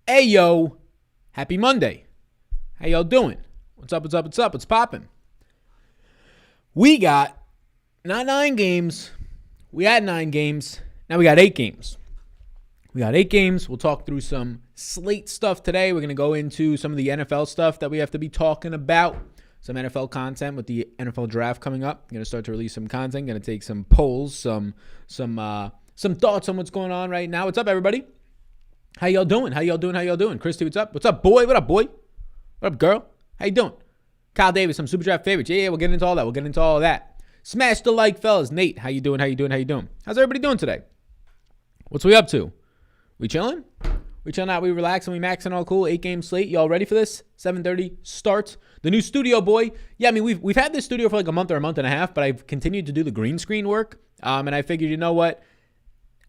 Hey, yo. Happy Monday. How y'all doing? What's up? What's popping? We got not 9 games. We had 9 games. Now we got 8 games. We'll talk through some slate stuff today. We're going to go into some of the NFL stuff that we have to be talking about. Some NFL content with the NFL draft coming up. I'm going to start to release some content. Going to take some polls, some thoughts on what's going on right now. What's up, everybody? How y'all doing? Christy, what's up? What's up, boy? What up, boy? What up, girl? How you doing? Kyle Davis, some SuperDraft favorites. Yeah, we'll get into all that. Smash the like, fellas. Nate, how you doing? How's everybody doing today? What's we up to? We chilling? We chilling out, we relaxing, we maxing, all cool. 8-game slate. Y'all ready for this? 7:30 start. The new studio, boy. Yeah, I mean, we've had this studio for like a month or a month and a half, but I've continued to do the green screen work. And I figured, you know what?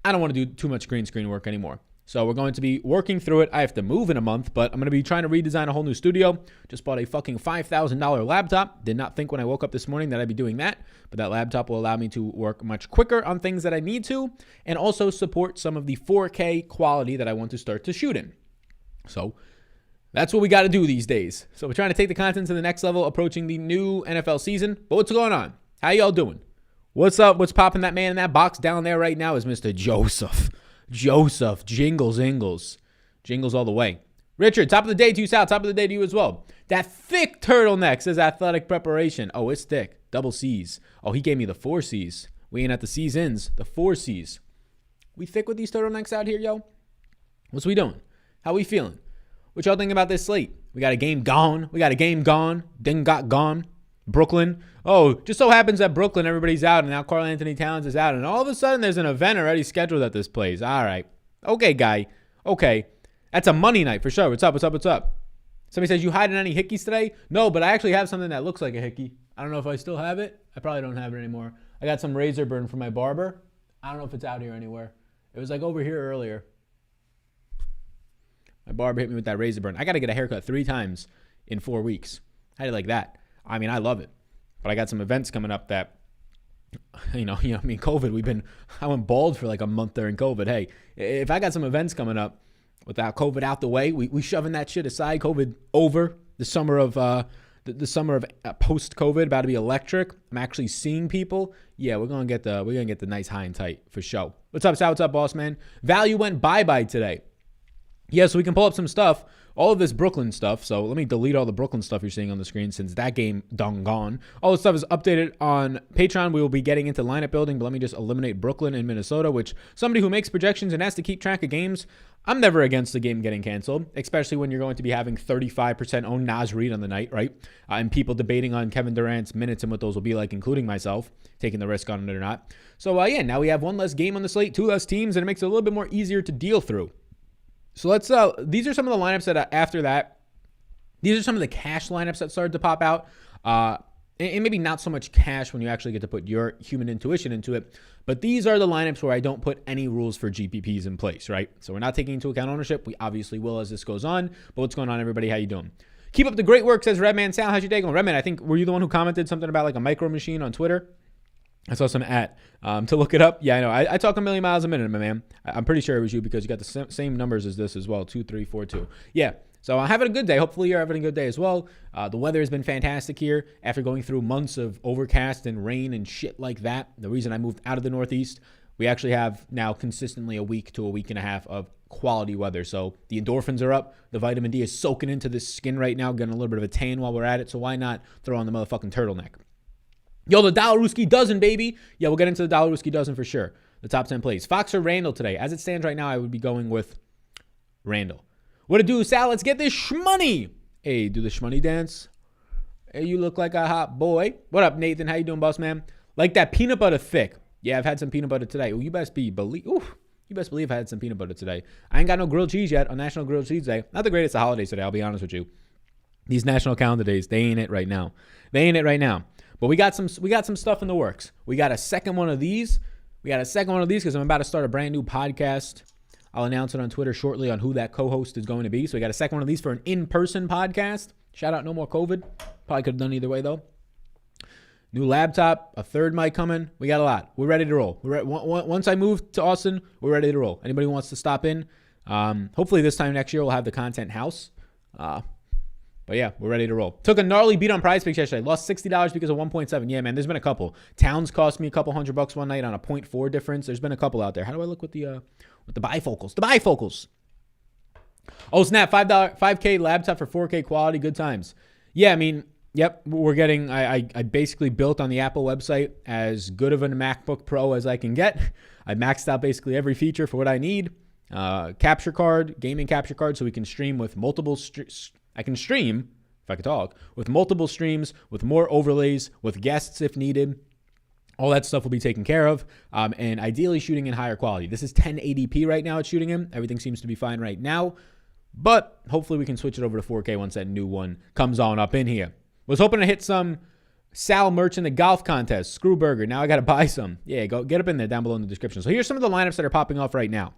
I don't want to do too much green screen work anymore. So we're going to be working through it. I have to move in a month, but I'm going to be trying to redesign a whole new studio. Just bought a fucking $5,000 laptop. Did not think when I woke up this morning that I'd be doing that, but that laptop will allow me to work much quicker on things that I need to and also support some of the 4K quality that I want to start to shoot in. So that's what we got to do these days. So we're trying to take the content to the next level, approaching the new NFL season. But what's going on? How y'all doing? What's up? What's popping? That man in that box down there right now is Mr. Joseph, jingles all the way. Richard, top of the day to you, Sal. Top of the day to you as well. That thick turtleneck says athletic preparation. Oh, it's thick. Double C's. Oh, he gave me the 4 C's. We ain't at the C's ends, the 4 C's. We thick with these turtlenecks out here, yo? What's we doing? How we feeling? What y'all thinking about this slate? We got a game gone. Ding got gone. Brooklyn. Oh, just so happens that Brooklyn, everybody's out, and now Karl Anthony Towns is out, and all of a sudden there's an event already scheduled at this place. All right. Okay, guy. Okay. That's a money night for sure. What's up? Somebody says, you hiding any hickeys today? No, but I actually have something that looks like a hickey. I don't know if I still have it. I probably don't have it anymore. I got some razor burn from my barber. I don't know if it's out here anywhere. It was like over here earlier. My barber hit me with that razor burn. I got to get a haircut 3 times in 4 weeks. How do you like that? I mean, I love it. But I got some events coming up that, COVID, I went bald for like a month during COVID. Hey, if I got some events coming up without COVID out the way, we shoving that shit aside. COVID over. The summer of post-COVID, about to be electric. I'm actually seeing people. Yeah, we're gonna get the nice high and tight for sure. What's up, Sal? What's up, boss man? Value went bye-bye today. Yeah, so we can pull up some stuff. All of this Brooklyn stuff. So let me delete all the Brooklyn stuff you're seeing on the screen since that game done gone. All the stuff is updated on Patreon. We will be getting into lineup building, but let me just eliminate Brooklyn and Minnesota, which somebody who makes projections and has to keep track of games, I'm never against the game getting canceled, especially when you're going to be having 35% owned Naz Reid on the night, right? And people debating on Kevin Durant's minutes and what those will be like, including myself, taking the risk on it or not. So now we have 1 less game on the slate, 2 less teams, and it makes it a little bit more easier to deal through. So these are some of the lineups that after that, these are some of the cash lineups that started to pop out. And maybe not so much cash when you actually get to put your human intuition into it. But these are the lineups where I don't put any rules for GPPs in place, right? So we're not taking into account ownership. We obviously will as this goes on. But what's going on, everybody? How you doing? Keep up the great work, says Redman Sal. How's your day going? Redman, I think, were you the one who commented something about like a micro machine on Twitter? I saw some to look it up. Yeah, I know. I talk a million miles a minute, my man. I'm pretty sure it was you because you got the same numbers as this as well. 2, 3, 4, 2. Yeah. So I'm having a good day. Hopefully you're having a good day as well. The weather has been fantastic here after going through months of overcast and rain and shit like that. The reason I moved out of the Northeast, we actually have now consistently a week to a week and a half of quality weather. So the endorphins are up. The vitamin D is soaking into the skin right now, getting a little bit of a tan while we're at it. So why not throw on the motherfucking turtleneck? Yo, the Dollarooski dozen, baby. Yeah, we'll get into the Dollarooski dozen for sure. The top 10 plays. Fox or Randall today? As it stands right now, I would be going with Randall. What it do, Sal? Let's get this shmoney. Hey, do the shmoney dance. Hey, you look like a hot boy. What up, Nathan? How you doing, boss man? Like that peanut butter thick. Yeah, I've had some peanut butter today. Ooh, you best believe I had some peanut butter today. I ain't got no grilled cheese yet on National Grilled Cheese Day. Not the greatest of holidays today, I'll be honest with you. These national calendar days, they ain't it right now. But we got some stuff in the works. We got a second one of these. Because I'm about to start a brand new podcast. I'll announce it on Twitter shortly on who that co-host is going to be. So we got a second one of these for an in-person podcast. Shout out, no more COVID. Probably could have done either way, though. New laptop, a third mic coming. We got a lot. We're ready to roll. Once I move to Austin, we're ready to roll. Anybody who wants to stop in, Hopefully this time next year we'll have the content house. But yeah, we're ready to roll. Took a gnarly beat on Prize Picks yesterday. Lost $60 because of 1.7. Yeah, man, there's been a couple. Towns cost me a couple $100 one night on a 0.4 difference. There's been a couple out there. How do I look with the bifocals? The bifocals. Oh, snap. $5K laptop for 4K quality. Good times. Yeah, I mean, yep, we're getting, I basically built on the Apple website as good of a MacBook Pro as I can get. I maxed out basically every feature for what I need. Capture card, gaming capture card, so we can stream with multiple I can stream, if I could talk, with multiple streams, with more overlays, with guests if needed. All that stuff will be taken care of, and ideally shooting in higher quality. This is 1080p right now it's shooting in. Everything seems to be fine right now, but hopefully we can switch it over to 4K once that new one comes on up in here. Was hoping to hit some Sal merch in the golf contest. Screw burger. Now I got to buy some. Yeah, go get up in there down below in the description. So here's some of the lineups that are popping off right now.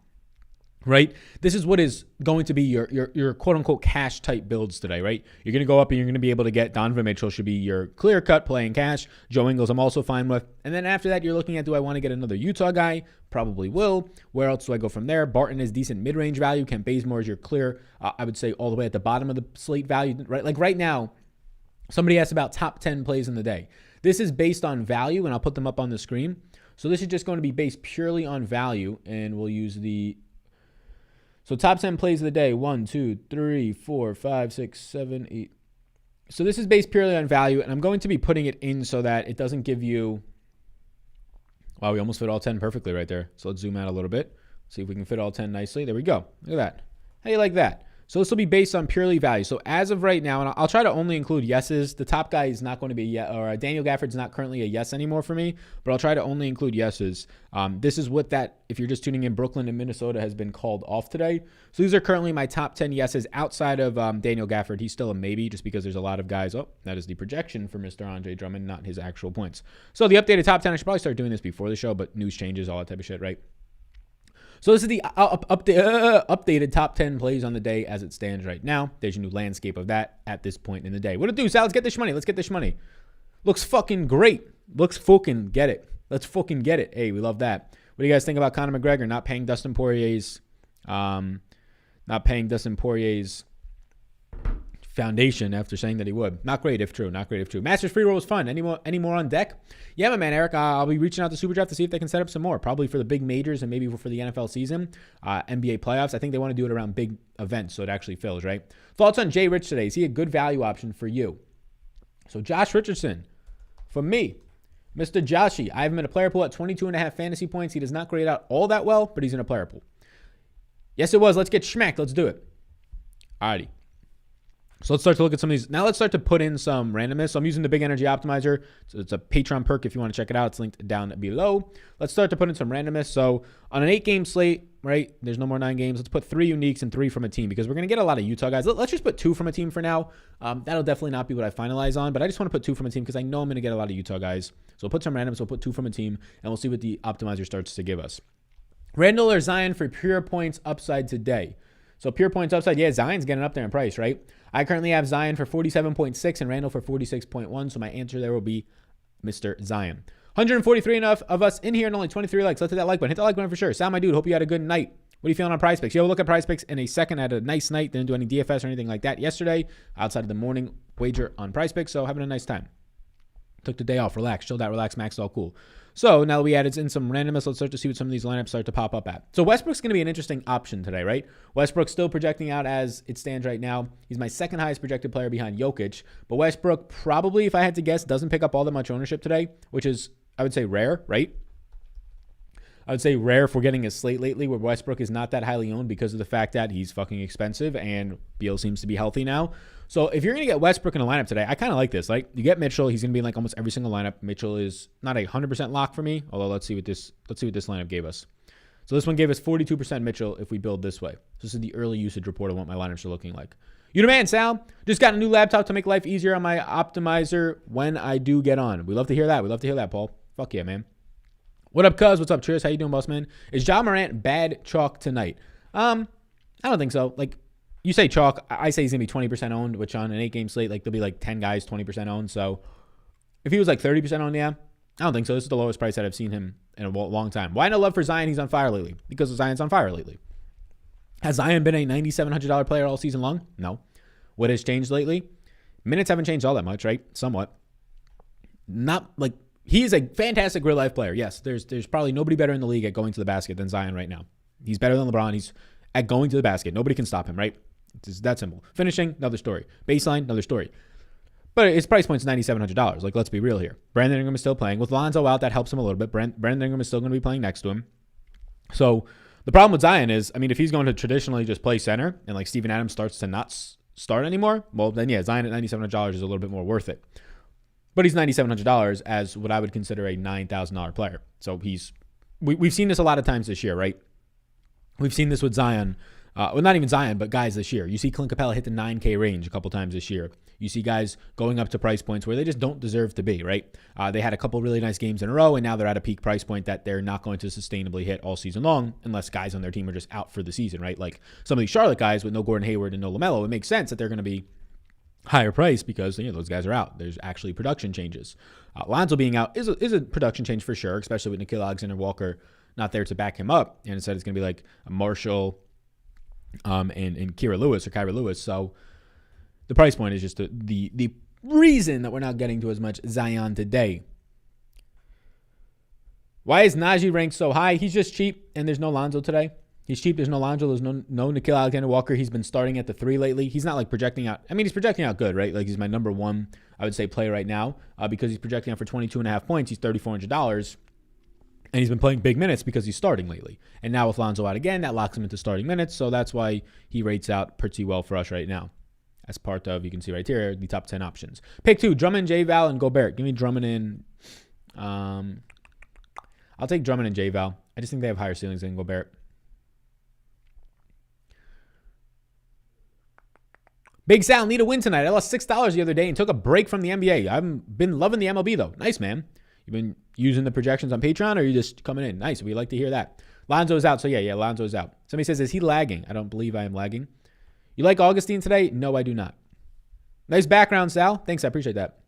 Right? This is what is going to be your quote-unquote cash type builds today, right? You're going to go up and you're going to be able to get Donovan Mitchell should be your clear cut playing cash. Joe Ingles I'm also fine with. And then after that, you're looking at, do I want to get another Utah guy? Probably will. Where else do I go from there? Barton is decent mid-range value. Kent Bazemore is your clear, I would say all the way at the bottom of the slate value, right? Like right now, somebody asked about top 10 plays in the day. This is based on value, and I'll put them up on the screen. So this is just going to be based purely on value, and we'll use so top 10 plays of the day, 1, 2, 3, 4, 5, 6, 7, 8. So this is based purely on value, and I'm going to be putting it in so that it doesn't give you, wow, we almost fit all 10 perfectly right there. So let's zoom out a little bit, see if we can fit all 10 nicely. There we go. Look at that. How do you like that? So this will be based on purely value. So as of right now, and I'll try to only include yeses. The top guy is not going to be a yes, or Daniel Gafford's not currently a yes anymore for me, but I'll try to only include yeses. This is what that, if you're just tuning in, Brooklyn and Minnesota has been called off today. So these are currently my top 10 yeses outside of Daniel Gafford. He's still a maybe just because there's a lot of guys. Oh, that is the projection for Mr. Andre Drummond, not his actual points. So the updated top 10, I should probably start doing this before the show, but news changes, all that type of shit, right? So this is the updated top 10 plays on the day as it stands right now. There's your new landscape of that at this point in the day. What it do, Sal? Let's get this money. Let's get this money. Looks fucking great. Looks fucking get it. Let's fucking get it. Hey, we love that. What do you guys think about Conor McGregor not paying Dustin Poirier's foundation after saying that he would? Not great if true. Not great if true. Masters free roll was fun. Any more on deck? Yeah, my man, Eric. I'll be reaching out to SuperDraft to see if they can set up some more. Probably for the big majors and maybe for the NFL season, NBA playoffs. I think they want to do it around big events so it actually fills, right? Thoughts on Jay Rich today? Is he a good value option for you? So Josh Richardson, for me, Mr. Joshy. I have him in a player pool at 22.5 fantasy points. He does not grade out all that well, but he's in a player pool. Yes, it was. Let's get schmacked. Let's do it. Alrighty. So let's start to look at some of these. Now let's start to put in some randomness. So I'm using the Big Energy Optimizer. So it's a Patreon perk if you want to check it out. It's linked down below. Let's start to put in some randomness. So on an 8-game slate, right, there's no more 9 games. Let's put 3 uniques and 3 from a team because we're going to get a lot of Utah guys. Let's just put 2 from a team for now. That'll definitely not be what I finalize on, but I just want to put 2 from a team because I know I'm going to get a lot of Utah guys. So we'll put some randoms. We'll put 2 from a team, and we'll see what the optimizer starts to give us. Randall or Zion for pure points upside today. So pure points upside, yeah, Zion's getting up there in price, right? I currently have Zion for 47.6 and Randall for 46.1. So my answer there will be Mr. Zion. 143 enough of us in here and only 23 likes. Let's hit that like button. Hit that like button for sure. Sal, my dude, hope you had a good night. What are you feeling on Prize Picks? Yo, look at Prize Picks in a second. I had a nice night. Didn't do any DFS or anything like that yesterday outside of the morning wager on Prize Picks. So having a nice time. Took the day off, relax, chilled out, relax, max, all cool. So now that we added in some randomness, let's start to see what some of these lineups start to pop up at. So Westbrook's going to be an interesting option today, right? Westbrook's still projecting out as it stands right now. He's my second highest projected player behind Jokic. But Westbrook probably, if I had to guess, doesn't pick up all that much ownership today, which is, I would say, rare, right? I would say rare if we're getting a slate lately where Westbrook is not that highly owned because of the fact that he's fucking expensive and Beal seems to be healthy now. So if you're going to get Westbrook in a lineup today, I kind of like this. Like you get Mitchell, he's going to be in like almost every single lineup. Mitchell is not a 100% lock for me, although let's see what this lineup gave us. So this one gave us 42% Mitchell if we build this way. So this is the early usage report of what my lineups are looking like. You the man, Sal. Just got a new laptop to make life easier on my optimizer when I do get on. We love to hear that. We love to hear that, Paul. Fuck yeah, man. What up, cuz? What's up, Cheers? How you doing, boss man? Is Ja Morant bad chalk tonight? I don't think so. Like, you say chalk, I say he's going to be 20% owned, which on an 8-game slate, like, there'll be like 10 guys 20% owned. So if he was like 30% owned, yeah, I don't think so. This is the lowest price that I've seen him in a long time. Why no love for Zion? He's on fire lately. Because Zion's on fire lately. Has Zion been a $9,700 player all season long? No. What has changed lately? Minutes haven't changed all that much, right? Somewhat. Not like he is a fantastic real life player. Yes, there's probably nobody better in the league at going to the basket than Zion right now. He's better than LeBron. He's at going to the basket. Nobody can stop him, right? It's that simple. Finishing, another story. Baseline, another story. But his price point is $9,700. Like, let's be real here. Brandon Ingram is still playing. With Lonzo out, that helps him a little bit. Brandon Ingram is still going to be playing next to him. So the problem with Zion is, I mean, if he's going to traditionally just play center and like Steven Adams starts to not start anymore, well, then yeah, Zion at $9,700 is a little bit more worth it. But he's $9,700 as what I would consider a $9,000 player. So we've seen this a lot of times this year, right? We've seen this with Zion. Well, not even Zion, but guys this year. You see Clint Capella hit the 9K range a couple times this year. You see guys going up to price points where they just don't deserve to be, right? They had a couple really nice games in a row, and now they're at a peak price point that they're not going to sustainably hit all season long unless guys on their team are just out for the season, right? Like some of these Charlotte guys with no Gordon Hayward and no LaMelo, it makes sense that they're going to be higher price because those guys are out. There's actually production changes. Lonzo being out is a production change for sure, especially with Nickeil Alexander-Walker not there to back him up. And instead it's going to be like a Marshall and Kyra Lewis. So the price point is just the reason that we're not getting to as much Zion today. Why is Najee ranked so high? He's just cheap, and there's no Lonzo today. He's cheap. There's no Lonzo. There's no Nickeil Alexander-Walker. He's been starting at the 3 lately. He's not like projecting out. I mean, he's projecting out good, right? Like he's my number one, I would say, player right now because he's projecting out for 22.5 points. He's $3,400. And he's been playing big minutes because he's starting lately. And now with Lonzo out again, that locks him into starting minutes. So that's why he rates out pretty well for us right now. As part of, you can see right here, the top 10 options. Pick 2, Drummond, J-Val, and Gobert. Give me Drummond and... I'll take Drummond and J-Val. I just think they have higher ceilings than Gobert. Big Sal, need a win tonight. I lost $6 the other day and took a break from the NBA. I've been loving the MLB, though. Nice, man. You've been using the projections on Patreon, or are you just coming in? Nice. We'd like to hear that. Lonzo's out. So, yeah, Lonzo's out. Somebody says, is he lagging? I don't believe I am lagging. You like Augustine today? No, I do not. Nice background, Sal. Thanks. I appreciate that.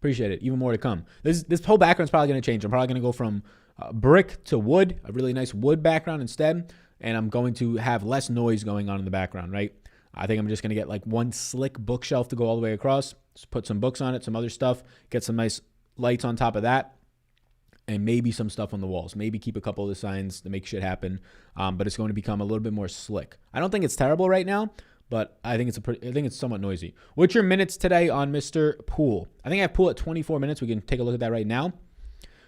Appreciate it. Even more to come. This whole background's probably going to change. I'm probably going to go from brick to wood, a really nice wood background instead, and I'm going to have less noise going on in the background, right? I think I'm just going to get like one slick bookshelf to go all the way across, just put some books on it, some other stuff, get some nice lights on top of that, and maybe some stuff on the walls. Maybe keep a couple of the signs to make shit happen, but it's going to become a little bit more slick. I don't think it's terrible right now, but I think it's somewhat noisy. What's your minutes today on Mr. Poole? I think I have Poole at 24 minutes. We can take a look at that right now.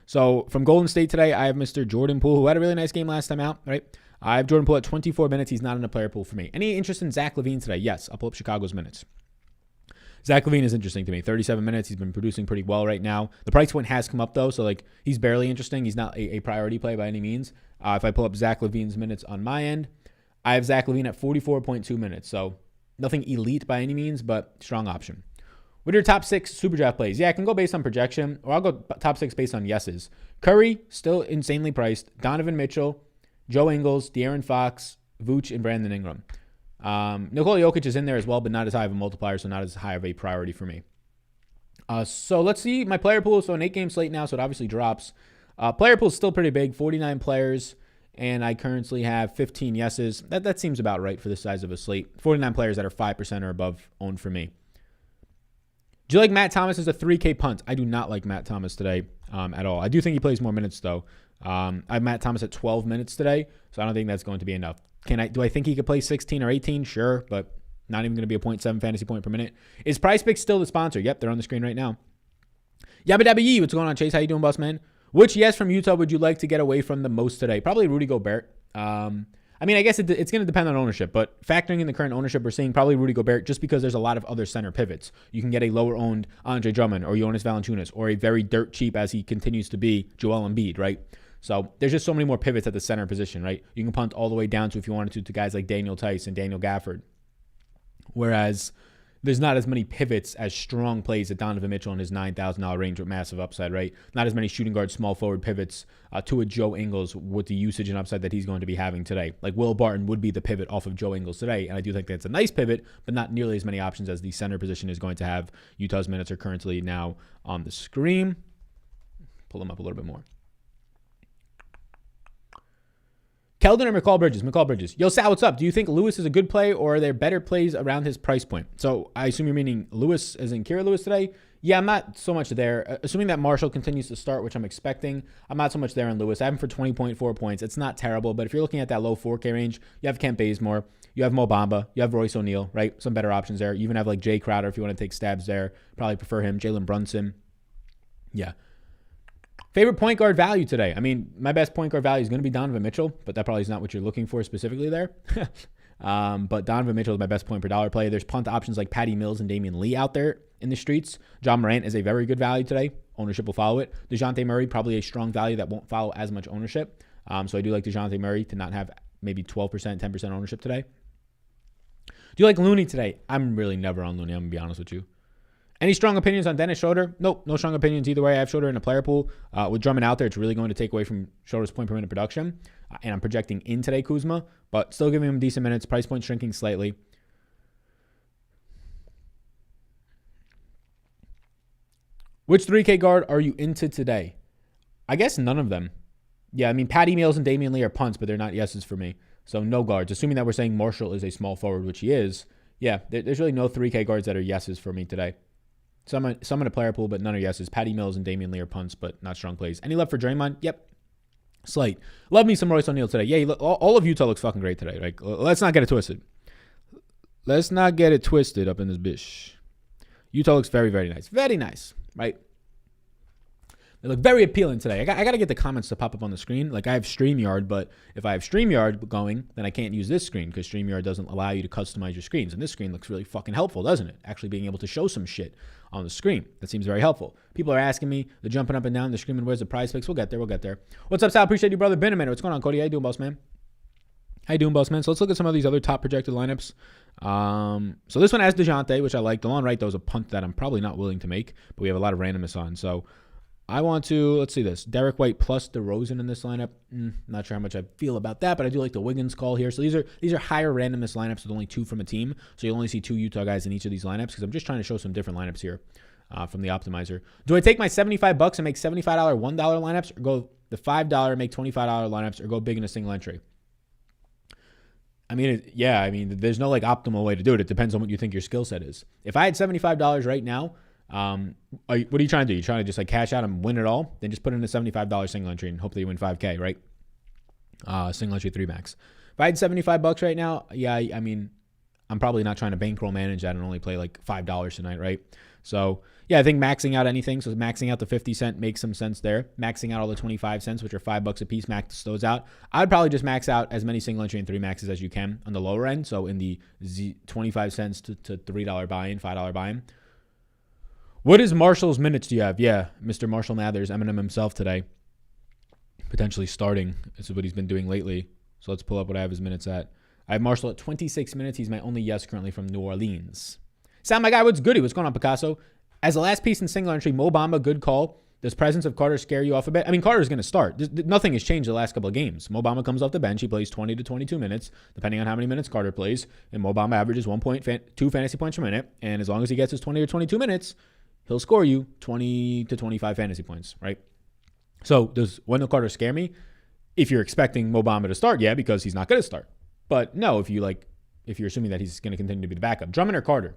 So from Golden State today, I have Mr. Jordan Poole, who had a really nice game last time out, right? I have Jordan Poole at 24 minutes. He's not in a player pool for me. Any interest in Zach LaVine today? Yes, I'll pull up Chicago's minutes. Zach LaVine is interesting to me. 37 minutes. He's been producing pretty well right now. The price point has come up, though, so like he's barely interesting. He's not a priority play by any means. If I pull up Zach LaVine's minutes on my end, I have Zach LaVine at 44.2 minutes, so nothing elite by any means, but strong option. What are your top 6 SuperDraft plays? Yeah, I can go based on projection, or I'll go top 6 based on yeses. Curry, still insanely priced. Donovan Mitchell, Joe Ingles, De'Aaron Fox, Vooch, and Brandon Ingram. Nikola Jokic is in there as well, but not as high of a multiplier, so not as high of a priority for me. So let's see my player pool. So an 8-game slate now, so it obviously drops. Player pool is still pretty big, 49 players, and I currently have 15 yeses. That seems about right for the size of a slate. 49 players that are 5% or above owned for me. Do you like Matt Thomas as a 3K punt? I do not like Matt Thomas today at all. I do think he plays more minutes, though. I have Matt Thomas at 12 minutes today, so I don't think that's going to be enough. Do I think he could play 16 or 18? Sure, but not even going to be a 0.7 fantasy point per minute. Is PrizePicks still the sponsor? Yep, they're on the screen right now. Yabba Dabba Yee, what's going on, Chase? How you doing, boss man? Which yes from Utah would you like to get away from the most today? Probably Rudy Gobert. I mean, I guess it's going to depend on ownership, but factoring in the current ownership, we're seeing probably Rudy Gobert just because there's a lot of other center pivots. You can get a lower-owned Andre Drummond or Jonas Valanciunas or a very dirt cheap, as he continues to be, Joel Embiid, right? So there's just so many more pivots at the center position, right? You can punt all the way down to, if you wanted to guys like Daniel Tice and Daniel Gafford. Whereas there's not as many pivots as strong plays at Donovan Mitchell in his $9,000 range with massive upside, right? Not as many shooting guard, small forward pivots to a Joe Ingles with the usage and upside that he's going to be having today. Like Will Barton would be the pivot off of Joe Ingles today, and I do think that's a nice pivot, but not nearly as many options as the center position is going to have. Utah's minutes are currently now on the screen. Pull them up a little bit more. Keldon or McCall Bridges? McCall Bridges. Yo, Sal, what's up? Do you think Lewis is a good play, or are there better plays around his price point? So I assume you're meaning Lewis as in Kira Lewis today? Yeah, I'm not so much there. Assuming that Marshall continues to start, which I'm expecting, I'm not so much there on Lewis. I have him for 20.4 points. It's not terrible, but if you're looking at that low 4K range, you have Kent Bazemore, you have Mo Bamba, you have Royce O'Neal, right? Some better options there. You even have like Jay Crowder if you want to take stabs there. Probably prefer him. Jalen Brunson. Yeah. Favorite point guard value today? I mean, my best point guard value is going to be Donovan Mitchell, but that probably is not what you're looking for specifically there. But Donovan Mitchell is my best point per dollar play. There's punt options like Patty Mills and Damian Lee out there in the streets. John Morant is a very good value today. Ownership will follow it. DeJounte Murray, probably a strong value that won't follow as much ownership. So I do like DeJounte Murray to not have maybe 12%, 10% ownership today. Do you like Looney today? I'm really never on Looney. I'm going to be honest with you. Any strong opinions on Dennis Schroeder? Nope, no strong opinions either way. I have Schroeder in a player pool. With Drummond out there, it's really going to take away from Schroeder's point per minute production. And I'm projecting in today Kuzma, but still giving him decent minutes. Price point shrinking slightly. Which 3K guard are you into today? I guess none of them. Yeah, I mean, Patty Mills and Damian Lee are punts, but they're not yeses for me. So no guards. Assuming that we're saying Marshall is a small forward, which he is. Yeah, there's really no 3K guards that are yeses for me today. Some in a player pool, but none are yeses. Patty Mills and Damian Lee are punts, but not strong plays. Any love for Draymond? Yep. Slight. Love me some Royce O'Neal today. Yeah, all of Utah looks fucking great today. Like, let's not get it twisted. Let's not get it twisted up in this bitch. Utah looks very, very nice. Very nice, right? They look very appealing today. I got to get the comments to pop up on the screen. Like, I have StreamYard, but if I have StreamYard going, then I can't use this screen because StreamYard doesn't allow you to customize your screens. And this screen looks really fucking helpful, doesn't it? Actually being able to show some shit on the screen. That seems very helpful. People are asking me, they're jumping up and down, they're screaming, where's the prize picks? We'll get there. What's up, Sal? Appreciate you, brother. Been a minute. What's going on, Cody? How you doing, boss man? So let's look at some of these other top projected lineups. So this one has DeJounte, which I like. DeLon Wright, though, is a punt that I'm probably not willing to make, but we have a lot of randomness on. So I want to, let's see this. Derek White plus DeRozan in this lineup. Not sure how much I feel about that, but I do like the Wiggins call here. So these are higher randomness lineups with only 2 from a team. So you'll only see 2 Utah guys in each of these lineups because I'm just trying to show some different lineups here from the optimizer. Do I take my $75 and make $75 $1 lineups, or go the $5 and make $25 lineups, or go big in a single entry? I mean, there's no like optimal way to do it. It depends on what you think your skill set is. If I had $75 right now, what are you trying to do? You trying to just like cash out and win it all? Then just put in a $75 single entry and hopefully you win 5K, right? Single entry 3 max. If I had $75 right now, yeah, I mean, I'm probably not trying to bankroll manage that and only play like $5 tonight, right? So yeah, I think maxing out anything. So maxing out the 50 cent makes some sense there. Maxing out all the 25 cents, which are $5 a piece, max those out. I'd probably just max out as many single entry and 3 maxes as you can on the lower end. So in the 25 cents to $3 buy-in, $5 buy-in. What is Marshall's minutes do you have? Yeah, Mr. Marshall Mathers, Eminem himself today. Potentially starting. This is what he's been doing lately. So let's pull up what I have his minutes at. I have Marshall at 26 minutes. He's my only yes currently from New Orleans. Sound my guy, what's goody? What's going on, Picasso? As the last piece in single entry, Mo Bamba, good call. Does presence of Carter scare you off a bit? I mean, Carter's going to start. Nothing has changed the last couple of games. Mo Bamba comes off the bench. He plays 20 to 22 minutes, depending on how many minutes Carter plays. And Mo Bamba averages 1.2 fantasy points per minute. And as long as he gets his 20 or 22 minutes, he'll score you 20 to 25 fantasy points, right? So does Wendell Carter scare me? If you're expecting Mo Bamba to start, yeah, because he's not going to start. But no, if you're assuming that he's going to continue to be the backup. Drummond or Carter?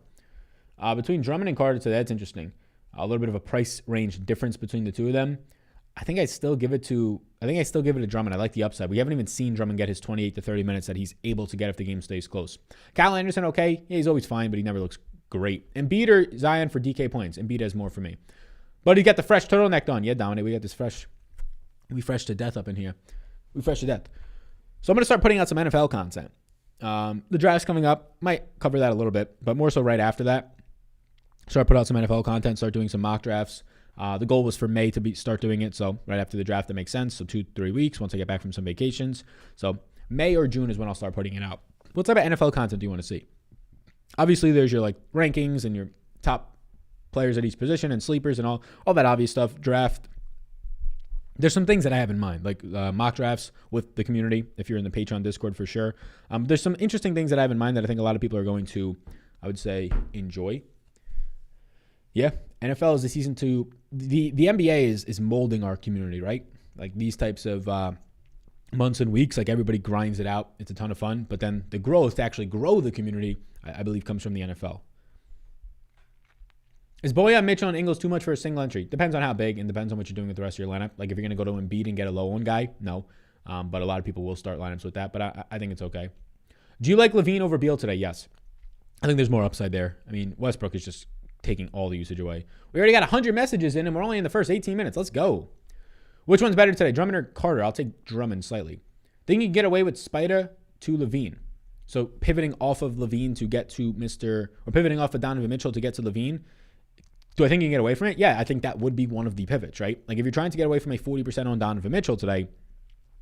Between Drummond and Carter today, that's interesting. A little bit of a price range difference between the two of them. I think I still give it to Drummond. I like the upside. We haven't even seen Drummond get his 28 to 30 minutes that he's able to get if the game stays close. Kyle Anderson, okay. Yeah, he's always fine, but he never looks great. Embiid or Zion for DK points? Embiid has more for me. But he got the fresh turtleneck on. Yeah, Dominic, we got this fresh. We fresh to death up in here. We fresh to death. So I'm going to start putting out some NFL content. The draft's coming up. Might cover that a little bit, but more so right after that. Start put out some NFL content, start doing some mock drafts. The goal was for May to start doing it, so right after the draft, that makes sense. So 2-3 weeks once I get back from some vacations. So May or June is when I'll start putting it out. What type of NFL content do you want to see? Obviously, there's your like rankings and your top players at each position and sleepers and all that obvious stuff. Draft. There's some things that I have in mind, like mock drafts with the community, if you're in the Patreon Discord for sure. There's some interesting things that I have in mind that I think a lot of people are going to, I would say, enjoy. Yeah, NFL is the season to the NBA is molding our community, right? Like these types of months and weeks. Like everybody grinds it out. It's a ton of fun. But then the growth to actually grow the community, I believe, comes from the NFL. Is Bojan, Mitchell, and Ingles too much for a single entry? Depends on how big and depends on what you're doing with the rest of your lineup. Like if you're going to go to Embiid and get a low-owned guy, no. But a lot of people will start lineups with that. But I think it's okay. Do you like Levine over Beal today? Yes. I think there's more upside there. I mean, Westbrook is just taking all the usage away. We already got 100 messages in and we're only in the first 18 minutes. Let's go. Which one's better today, Drummond or Carter? I'll take Drummond slightly. Think you can get away with Spider to Levine. So pivoting off of Levine to get to or pivoting off of Donovan Mitchell to get to Levine. Do I think you can get away from it? Yeah, I think that would be one of the pivots, right? Like if you're trying to get away from a 40% on Donovan Mitchell today,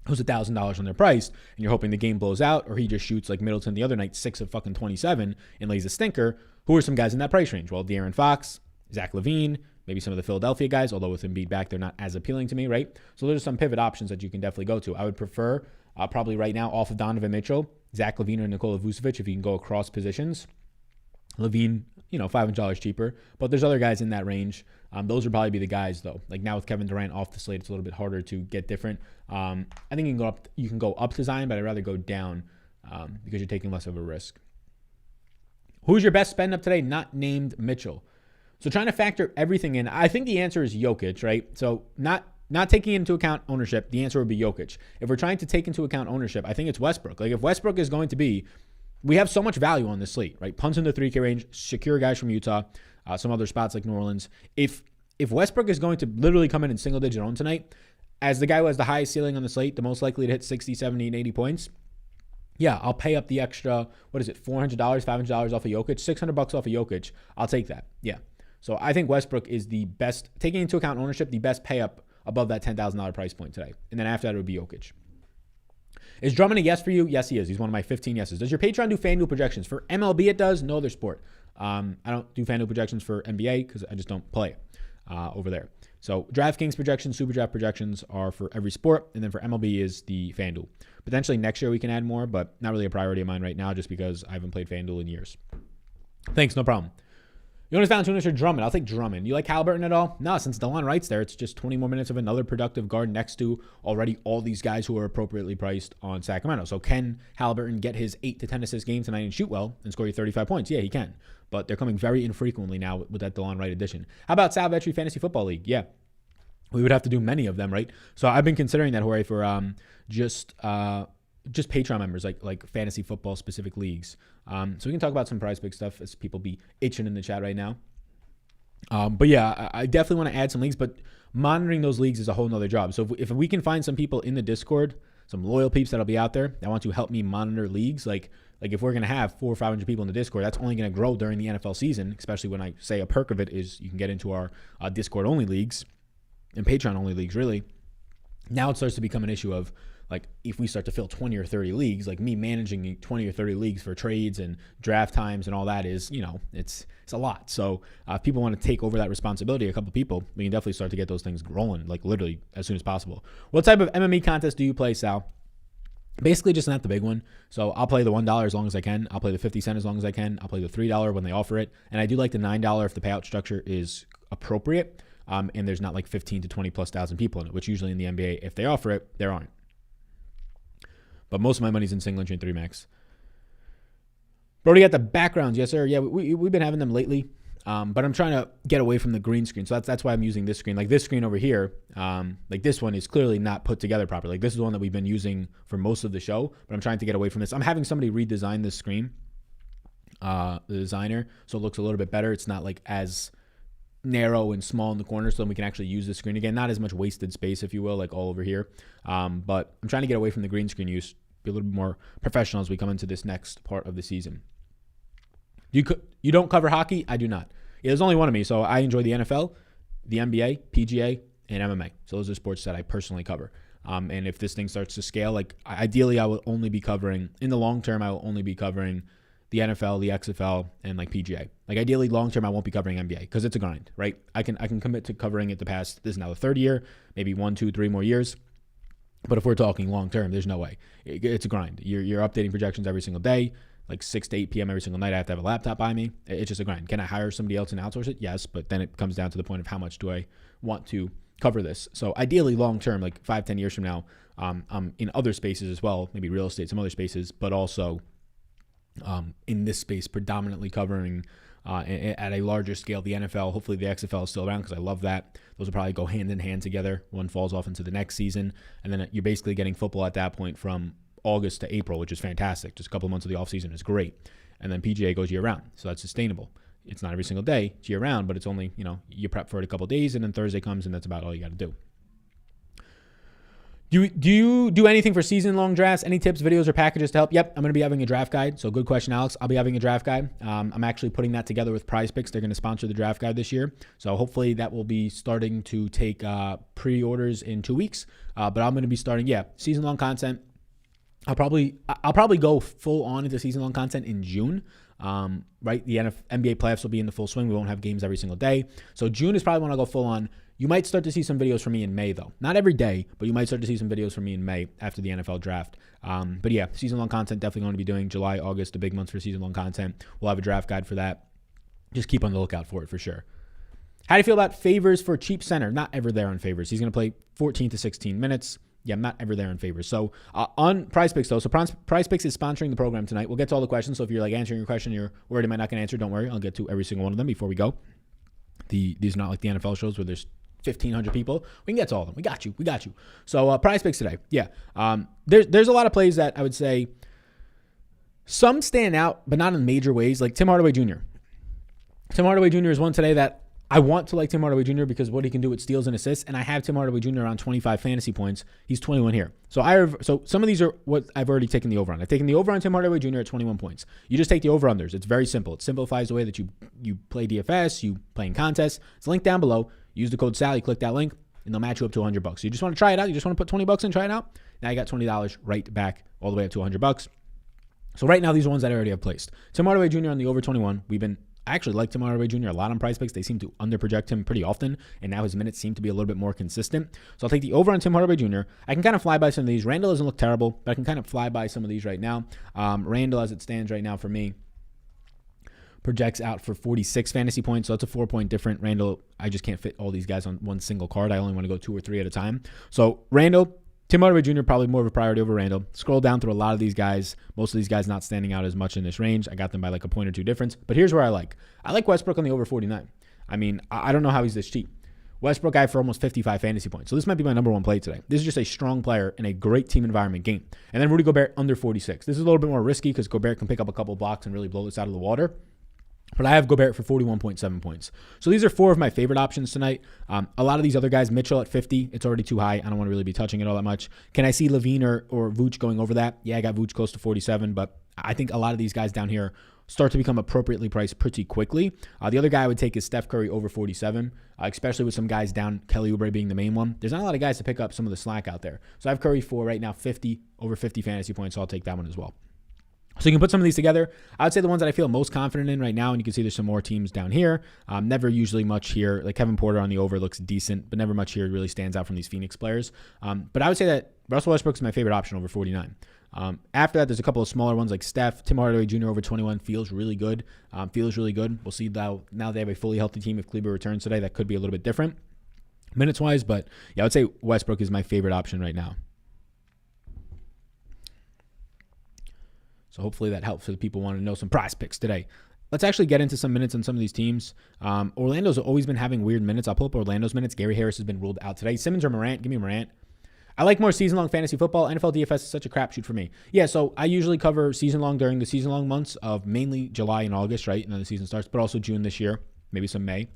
who's $1,000 on their price, and you're hoping the game blows out, or he just shoots like Middleton the other night, 6 of fucking 27 and lays a stinker. Who are some guys in that price range? Well, De'Aaron Fox, Zach LaVine, maybe some of the Philadelphia guys, although with Embiid back, they're not as appealing to me, right? So there's some pivot options that you can definitely go to. I would prefer probably right now off of Donovan Mitchell, Zach LaVine or Nikola Vucevic if you can go across positions. LaVine, $500 cheaper, but there's other guys in that range. Those would probably be the guys though. Like now with Kevin Durant off the slate, it's a little bit harder to get different. I think you can go up to Zion, but I'd rather go down because you're taking less of a risk. Who's your best spend up today? Not named Mitchell. So trying to factor everything in, I think the answer is Jokic, right? So not taking into account ownership, the answer would be Jokic. If we're trying to take into account ownership, I think it's Westbrook. Like if Westbrook is going to be, we have so much value on this slate, right? Punts in the 3K range, secure guys from Utah, some other spots like New Orleans. If Westbrook is going to literally come in single-digit own tonight, as the guy who has the highest ceiling on the slate, the most likely to hit 60, 70, and 80 points, yeah, I'll pay up the extra, $400, $500 off of Jokic, $600 off of Jokic. I'll take that, yeah. So I think Westbrook is the best, taking into account ownership, the best pay up above that $10,000 price point today. And then after that, it would be Jokic. Is Drummond a yes for you? Yes, he is. He's one of my 15 yeses. Does your Patreon do FanDuel projections? For MLB, it does. No other sport. I don't do FanDuel projections for NBA because I just don't play it over there. So DraftKings projections, SuperDraft projections are for every sport. And then for MLB is the FanDuel. Potentially next year we can add more, but not really a priority of mine right now just because I haven't played FanDuel in years. Thanks, no problem. Jonas Valanciunas or Drummond? I'll take Drummond. You like Halliburton at all? No, since DeLon Wright's there, it's just 20 more minutes of another productive guard next to already all these guys who are appropriately priced on Sacramento. So can Halliburton get his 8 to 10 assist game tonight and shoot well and score you 35 points? Yeah, he can. But they're coming very infrequently now with that DeLon Wright addition. How about Sal Vetri Fantasy Football League? Yeah. We would have to do many of them, right? So I've been considering that, Jorge, for just Patreon members, like fantasy football specific leagues. So we can talk about some prize pick stuff as people be itching in the chat right now. But yeah, I definitely want to add some leagues, but monitoring those leagues is a whole nother job. So if we can find some people in the Discord, some loyal peeps that'll be out there that want to help me monitor leagues, like if we're going to have 400 or 500 people in the Discord, that's only going to grow during the NFL season, especially when I say a perk of it is you can get into our Discord only leagues and Patreon only leagues, really. Now it starts to become an issue of, like, if we start to fill 20 or 30 leagues, like me managing 20 or 30 leagues for trades and draft times and all that is, it's a lot. So if people want to take over that responsibility, a couple of people, we can definitely start to get those things rolling, like literally as soon as possible. What type of MMA contest do you play, Sal? Basically just not the big one. So I'll play the $1 as long as I can. I'll play the 50 cent as long as I can. I'll play the $3 when they offer it. And I do like the $9 if the payout structure is appropriate. And there's not like 15 to 20 plus thousand people in it, which usually in the NBA, if they offer it, there aren't. But most of my money's in single entry and 3 max. Brody got the backgrounds. Yes, sir. Yeah, we've been having them lately. But I'm trying to get away from the green screen. So that's why I'm using this screen. Like this screen over here, like this one is clearly not put together properly. Like this is the one that we've been using for most of the show, but I'm trying to get away from this. I'm having somebody redesign this screen, the designer, so it looks a little bit better. It's not like as narrow and small in the corner, so then we can actually use the screen again. Not as much wasted space, if you will, like all over here. But I'm trying to get away from the green screen use, be a little bit more professional as we come into this next part of the season. You don't cover hockey? I do not. Yeah, there's only one of me, so I enjoy the NFL, the NBA, PGA, and MMA. So those are sports that I personally cover. And if this thing starts to scale, like ideally I will only be covering, in the long term, I will only be covering the NFL, the XFL, and like PGA. Like ideally long term, I won't be covering NBA because it's a grind, right? I can commit to covering it this is now the third year, maybe 1, 2, 3 more years. But if we're talking long term, there's no way. It's a grind. You're updating projections every single day. Like 6 to 8 p.m. every single night. I have to have a laptop by me. It's just a grind. Can I hire somebody else and outsource it? Yes, but then it comes down to the point of how much do I want to cover this. So ideally long term, like 5-10 years from now, in other spaces as well, maybe real estate, some other spaces, but also in this space, predominantly covering at a larger scale the NFL. Hopefully the XFL is still around because I love that. Those will probably go hand in hand together. One falls off into the next season, and then you're basically getting football at that point from August to April, which is fantastic. Just a couple of months of the offseason is great. And then PGA goes year round, so that's sustainable. It's not every single day, it's year round, but it's only, you prep for it a couple of days, and then Thursday comes, and that's about all you got to do. Do you do anything for season-long drafts? Any tips, videos, or packages to help? Yep, I'm going to be having a draft guide. So good question, Alex. I'll be having a draft guide. I'm actually putting that together with Prize Picks. They're going to sponsor the draft guide this year. So hopefully that will be starting to take pre-orders in 2 weeks. But I'm going to be starting, season-long content. I'll probably go full on into season-long content in June. Right? The NBA playoffs will be in the full swing. We won't have games every single day. So June is probably when I'll go full on. You might start to see some videos from me in May, though. Not every day, but you might start to see some videos from me in May after the NFL draft. But yeah, season-long content, definitely going to be doing July, August, the big months for season-long content. We'll have a draft guide for that. Just keep on the lookout for it for sure. How do you feel about Favors for cheap center? Not ever there on Favors. He's going to play 14 to 16 minutes. Yeah, I'm not ever there in Favors. So on Prize Picks, though, so Prize Picks is sponsoring the program tonight. We'll get to all the questions. So if you're like answering your question, you're worried I might not get answered, don't worry. I'll get to every single one of them before we go. These are not like the NFL shows where there's 1,500 people. We can get to all of them. We got you. So Prize Picks today. Yeah. There's a lot of plays that I would say some stand out, but not in major ways, like Tim Hardaway Jr. Tim Hardaway Jr. is one today that I want to like Tim Hardaway Jr. because what he can do with steals and assists, and I have Tim Hardaway Jr. around 25 fantasy points. He's 21 here. So some of these are what I've already taken the over on. I've taken the over on Tim Hardaway Jr. at 21 points. You just take the over-unders. It's very simple. It simplifies the way that you play DFS, you play in contests. It's linked down below. Use the code SAL. You click that link, and they'll match you up to $100. You just want to try it out. You just want to put $20 in, try it out. Now you got $20 right back all the way up to $100. So right now, these are ones that I already have placed. Tim Hardaway Jr. on the over 21. I actually like Tim Hardaway Jr. a lot on Prize Picks. They seem to underproject him pretty often, and now his minutes seem to be a little bit more consistent. So I'll take the over on Tim Hardaway Jr. I can kind of fly by some of these. Randall doesn't look terrible, but I can kind of fly by some of these right now. Randall, as it stands right now for me, projects out for 46 fantasy points, so that's a 4-point difference. Randall, I just can't fit all these guys on one single card. I only want to go 2 or 3 at a time. So Randall, Tim Hardaway Jr. probably more of a priority over Randall. Scroll down through a lot of these guys. Most of these guys not standing out as much in this range. I got them by like a point or two difference. But here's where I like Westbrook on the over 49. I mean, I don't know how he's this cheap. Westbrook guy for almost 55 fantasy points. So this might be my number one play today. This is just a strong player in a great team environment game. And then Rudy Gobert under 46. This is a little bit more risky because Gobert can pick up a couple blocks and really blow this out of the water. But I have Gobert for 41.7 points. So these are 4 of my favorite options tonight. A lot of these other guys, Mitchell at 50, it's already too high. I don't want to really be touching it all that much. Can I see Levine or Vooch going over that? Yeah, I got Vooch close to 47, but I think a lot of these guys down here start to become appropriately priced pretty quickly. The other guy I would take is Steph Curry over 47, especially with some guys down, Kelly Oubre being the main one. There's not a lot of guys to pick up some of the slack out there. So I have Curry for right now 50, over 50 fantasy points, so I'll take that one as well. So you can put some of these together. I would say the ones that I feel most confident in right now, and you can see there's some more teams down here. Never usually much here. Like Kevin Porter on the over looks decent, but never much here really stands out from these Phoenix players. But I would say that Russell Westbrook is my favorite option over 49. After that, there's a couple of smaller ones like Steph. Tim Hardaway Jr. over 21 feels really good. We'll see now they have a fully healthy team. If Kleber returns today, that could be a little bit different minutes-wise. But yeah, I would say Westbrook is my favorite option right now. So hopefully that helps for the people wanting to know some Prize Picks today. Let's actually get into some minutes on some of these teams. Orlando's always been having weird minutes. I'll pull up Orlando's minutes. Gary Harris has been ruled out today. Simmons or Morant? Give me Morant. I like more season-long fantasy football. NFL DFS is such a crapshoot for me. Yeah, so I usually cover season-long during the season-long months of mainly July and August, right? And then the season starts, but also June this year, maybe some May.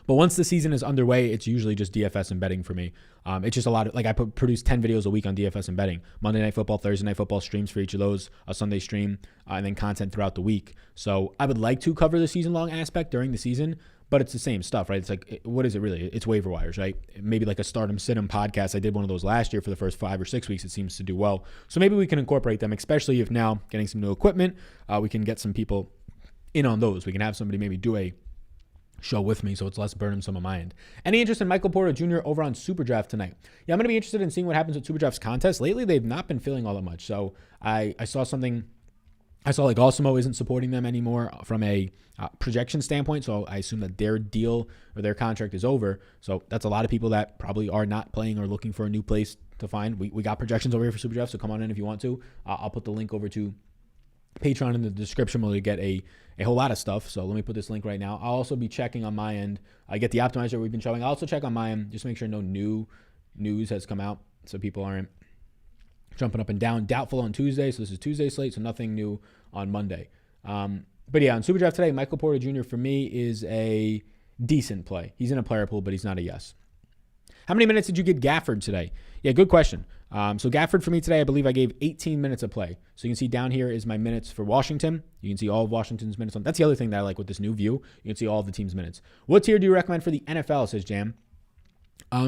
But once the season is underway, it's usually just DFS and betting for me. It's just a lot of, like I produce 10 videos a week on DFS and betting. Monday Night Football, Thursday Night Football streams for each of those, a Sunday stream, and then content throughout the week. So I would like to cover the season-long aspect during the season, but it's the same stuff, right? It's like, what is it really? It's waiver wires, right? Maybe like a Stardom Sit-em podcast. I did one of those last year for the first 5 or 6 weeks. It seems to do well. So maybe we can incorporate them, especially if now getting some new equipment, we can get some people in on those. We can have somebody maybe do a show with me so it's less burdensome on my end. Any interest in Michael Porter Jr. over on SuperDraft tonight? Yeah, I'm going to be interested in seeing what happens with SuperDraft's contest. Lately, they've not been feeling all that much. So I saw something I saw like Osimo isn't supporting them anymore from a projection standpoint. So I assume that their deal or their contract is over. So that's a lot of people that probably are not playing or looking for a new place to find. We got projections over here for SuperDraft, so come on in if you want to. I'll put the link over to Patreon in the description where you get a whole lot of stuff. So let me put this link right now. I'll also be checking on my end. I get the optimizer we've been showing. I'll also check on my end just to make sure no new news has come out so people aren't jumping up and down. Doubtful on Tuesday, so this is Tuesday slate, so nothing new on Monday. But yeah, on SuperDraft today, Michael Porter Jr. for me is a decent play. He's in a player pool, but he's not a yes. How many minutes did you get Gafford today? Yeah, good question. So Gafford for me today, I believe I gave 18 minutes of play. So you can see down here is my minutes for Washington. You can see all of Washington's minutes. That's the other thing that I like with this new view. You can see all of the team's minutes. What tier do you recommend for the NFL, says Jam?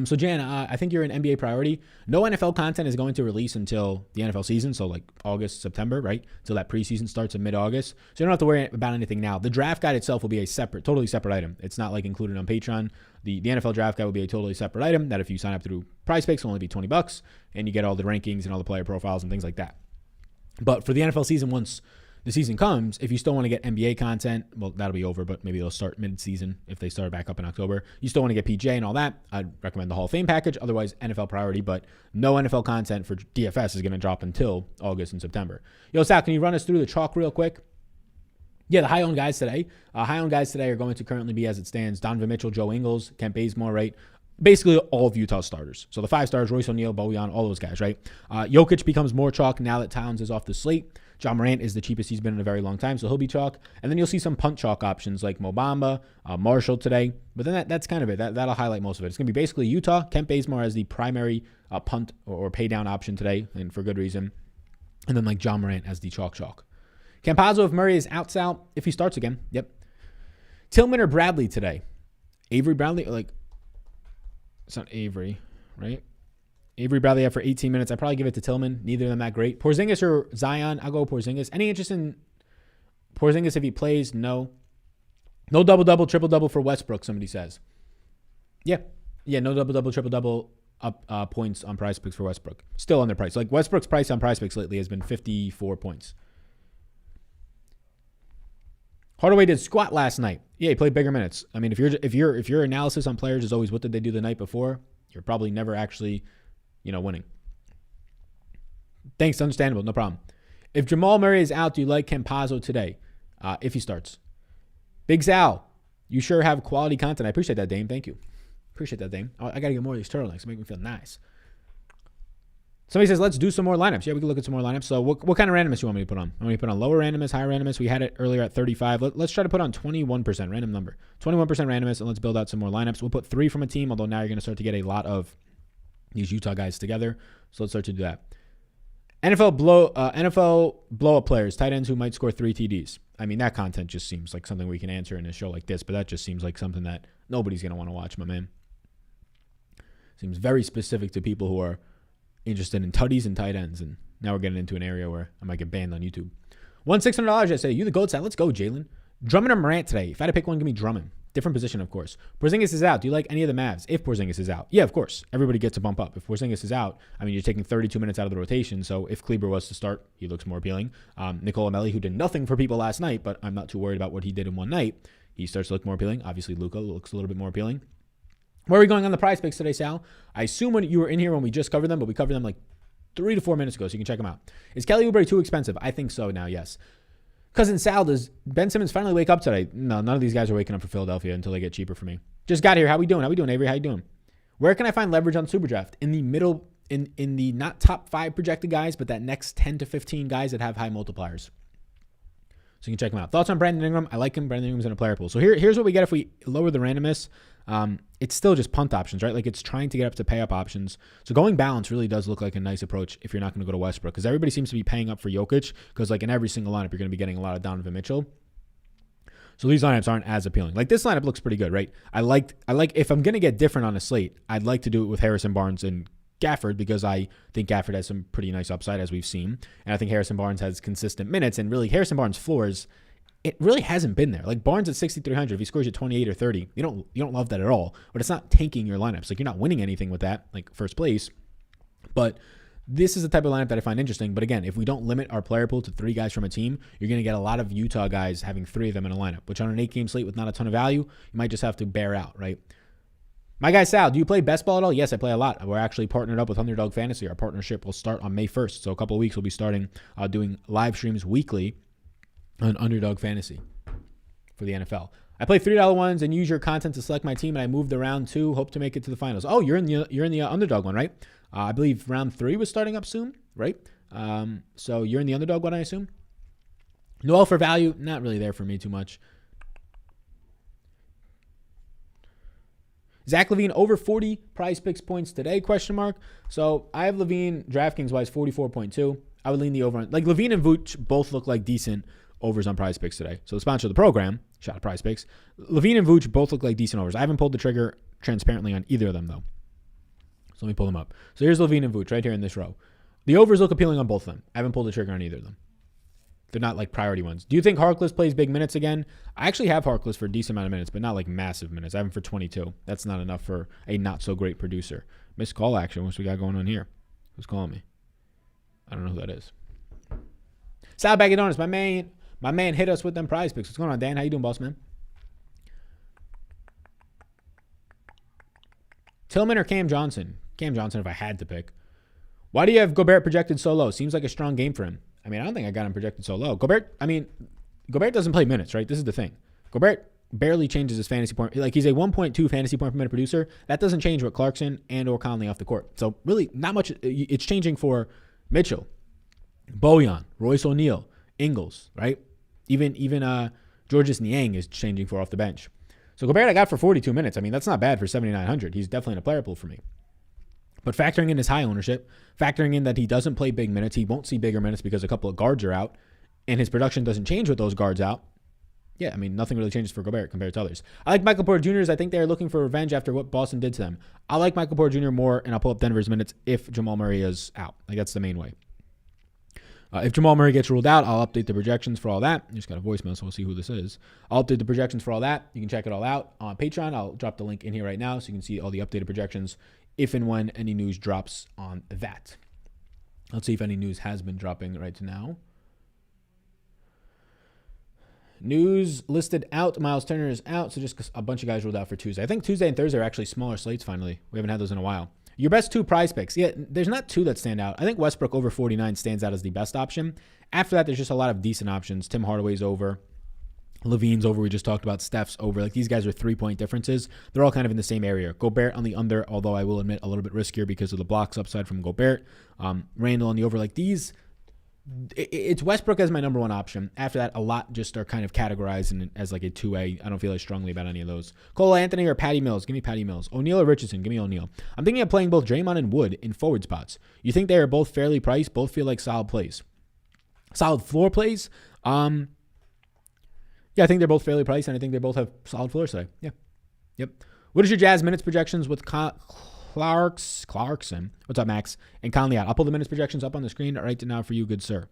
So Jan, I think you're an NBA priority. No NFL content is going to release until the NFL season. So like August, September, right? Until that preseason starts in mid-August. So you don't have to worry about anything now. The draft guide itself will be a totally separate item. It's not like included on Patreon. The NFL draft guide will be a totally separate item that if you sign up through PrizePicks will only be $20 and you get all the rankings and all the player profiles and things like that. But for the NFL season, once the season comes, if you still want to get NBA content, well, that'll be over, but maybe they'll start mid-season if they start back up in October. You still want to get PJ and all that, I'd recommend the Hall of Fame package. Otherwise, NFL priority, but no NFL content for DFS is going to drop until August and September. Yo, Sal, can you run us through the chalk real quick? Yeah, the high-owned guys today. High-owned guys today are going to currently be, as it stands, Donovan Mitchell, Joe Ingles, Kent Bazemore, right? Basically all of Utah's starters. So the 5 stars, Royce O'Neal, Bojan, all those guys, right? Jokic becomes more chalk now that Towns is off the slate. John Morant is the cheapest he's been in a very long time, so he'll be chalk. And then you'll see some punt chalk options like Mo Bamba, Marshall today. But then that's kind of it. That'll highlight most of it. It's going to be basically Utah, Kent Bazemore as the primary punt or pay down option today, and for good reason. And then like John Morant as the chalk. Campazzo, if Murray is out, if he starts again, yep. Tillman or Bradley today? Avery Bradley, it's not Avery, right? Avery Bradley out for 18 minutes. I'd probably give it to Tillman. Neither of them that great. Porzingis or Zion? I'll go Porzingis. Any interest in Porzingis if he plays? No. No double-double, triple-double for Westbrook, somebody says. Yeah, no double-double, triple-double up points on PrizePicks for Westbrook. Still underpriced. Like Westbrook's price on PrizePicks lately has been 54 points. Hardaway did squat last night. Yeah, he played bigger minutes. I mean, if your analysis on players is always what did they do the night before, you're probably never actually, winning. Thanks, understandable, no problem. If Jamal Murray is out, do you like Campazzo today? If he starts. Big Sal, you sure have quality content. I appreciate that, Dame. Thank you. Appreciate that, Dame. I got to get more of these turtlenecks to make me feel nice. Somebody says, let's do some more lineups. Yeah, we can look at some more lineups. So what kind of randomness you want me to put on? Want me to put on lower randomness, higher randomness? We had it earlier at 35. Let's try to put on 21%, random number. 21% randomness, and let's build out some more lineups. We'll put 3 from a team, although now you're going to start to get a lot of these Utah guys together. So let's start to do that. NFL blow-up players, tight ends who might score 3 TDs. I mean, that content just seems like something we can answer in a show like this, but that just seems like something that nobody's going to want to watch, my man. Seems very specific to people who are interested in tutties and tight ends, and now we're getting into an area where I might get banned on YouTube. $600, I say, you the GOAT side. Let's go, Jalen. Drummond or Morant today? If I had to pick one, give me Drummond. Different position, of course. Porzingis is out. Do you like any of the Mavs? If Porzingis is out. Yeah, of course. Everybody gets a bump up. If Porzingis is out, I mean, you're taking 32 minutes out of the rotation, so if Kleber was to start, he looks more appealing. Nicola Melli, who did nothing for people last night, but I'm not too worried about what he did in one night. He starts to look more appealing. Obviously, Luka looks a little bit more appealing. Where are we going on the PrizePicks today, Sal? I assume when you were in here when we just covered them, but we covered them like 3 to 4 minutes ago, so you can check them out. Is Kelly Oubre too expensive? I think so now, yes. Cousin Sal, does Ben Simmons finally wake up today? No, none of these guys are waking up for Philadelphia until they get cheaper for me. Just got here. How we doing, Avery? How you doing? Where can I find leverage on SuperDraft? In the middle, in the not top 5 projected guys, but that next 10 to 15 guys that have high multipliers. So you can check them out. Thoughts on Brandon Ingram? I like him. Brandon Ingram's in a player pool. So here's what we get if we lower the randomness. It's still just punt options, right? Like it's trying to get up to pay up options. So going balance really does look like a nice approach if you're not going to go to Westbrook, because everybody seems to be paying up for Jokic, because like in every single lineup, you're going to be getting a lot of Donovan Mitchell. So these lineups aren't as appealing. Like this lineup looks pretty good, right? I like if I'm going to get different on a slate, I'd like to do it with Harrison Barnes and Gafford, because I think Gafford has some pretty nice upside, as we've seen. And I think Harrison Barnes has consistent minutes, and really Harrison Barnes' floors, it really hasn't been there. Like Barnes at 6,300, if he scores you 28 or 30, you don't love that at all, but it's not tanking your lineups. Like you're not winning anything with that, like first place. But This is the type of lineup that I find interesting. But again, if we don't limit our player pool to 3 guys from a team, you're going to get a lot of Utah guys having 3 of them in a lineup, which on an 8-game slate with not a ton of value, you might just have to bear out, right? My guy Sal, do you play best ball at all? Yes, I play a lot. We're actually partnered up with Underdog Fantasy. Our partnership will start on May 1st. So a couple of weeks, we'll be starting doing live streams weekly on Underdog Fantasy for the NFL. I play $3 ones and use your content to select my team, and I moved around too. Hope to make it to the finals. Oh, you're in the Underdog one, right? I believe round 3 was starting up soon, right? So you're in the Underdog one, I assume. Noel for value, not really there for me too much. Zach LaVine over 40 prize picks points today, question mark. So I have LaVine DraftKings wise 44.2. I would lean the over. Like LaVine and Vooch both look like decent overs on prize picks today. So the sponsor of the program, shout out prize picks. LaVine and Vooch both look like decent overs. I haven't pulled the trigger transparently on either of them though. So let me pull them up. So here's LaVine and Vooch right here in this row. The overs look appealing on both of them. I haven't pulled the trigger on either of them. They're not like priority ones. Do you think Harkless plays big minutes again? I actually have Harkless for a decent amount of minutes, but not like massive minutes. I have him for 22. That's not enough for a not so great producer. Missed call action. What's we got going on here? Who's calling me? I don't know who that is. Sal Bag of Donuts, my man hit us with them prize picks. What's going on, Dan? How you doing, boss man? Tillman or Cam Johnson? Cam Johnson if I had to pick. Why do you have Gobert projected so low? Seems like a strong game for him. I mean, I don't think I got him projected so low. Gobert doesn't play minutes, right? This is the thing. Gobert barely changes his fantasy point. Like, he's a 1.2 fantasy point per minute producer. That doesn't change with Clarkson and or Conley off the court. So really not much. It's changing for Mitchell, Bojan, Royce O'Neal, Ingles, right? Even Georges Niang is changing for off the bench. So Gobert I got for 42 minutes. I mean, that's not bad for 7,900. He's definitely in a player pool for me. But factoring in his high ownership, factoring in that he doesn't play big minutes, he won't see bigger minutes because a couple of guards are out, and his production doesn't change with those guards out. Yeah, I mean, nothing really changes for Gobert compared to others. I like Michael Porter Jr.'s. I think they're looking for revenge after what Boston did to them. I like Michael Porter Jr. more, and I'll pull up Denver's minutes if Jamal Murray is out. Like, that's the main way. If Jamal Murray gets ruled out, I'll update the projections for all that. I just got a voicemail, so we'll see who this is. I'll update the projections for all that. You can check it all out on Patreon. I'll drop the link in here right now so you can see all the updated projections if and when any news drops on that. Let's see if any news has been dropping right to now. News listed out. Miles Turner is out, so just a bunch of guys ruled out for Tuesday. I think Tuesday and Thursday are actually smaller slates finally. We haven't had those in a while. Your best 2 prize picks. Yeah, there's not 2 that stand out. I think Westbrook over 49 stands out as the best option. After that, there's just a lot of decent options. Tim Hardaway's over. Levine's over. We just talked about Steph's over. Like, these guys are 3-point differences. They're all kind of in the same area. Gobert on the under, although I will admit a little bit riskier because of the blocks upside from Gobert. Randall on the over. Like, these, it's Westbrook as my number 1 option. After that, a lot just are kind of categorized as like a 2A. I don't feel as strongly about any of those. Cole Anthony or Patty Mills? Give me Patty Mills. O'Neal or Richardson? Give me O'Neal. I'm thinking of playing both Draymond and Wood in forward spots. You think they are both fairly priced? Both feel like solid plays. Solid floor plays? Yeah, I think they're both fairly priced, and I think they both have solid floors today. Yeah. Yep. What is your Jazz minutes projections with Clarkson? What's up, Max? And Conley out. I'll pull the minutes projections up on the screen right now for you, good sir.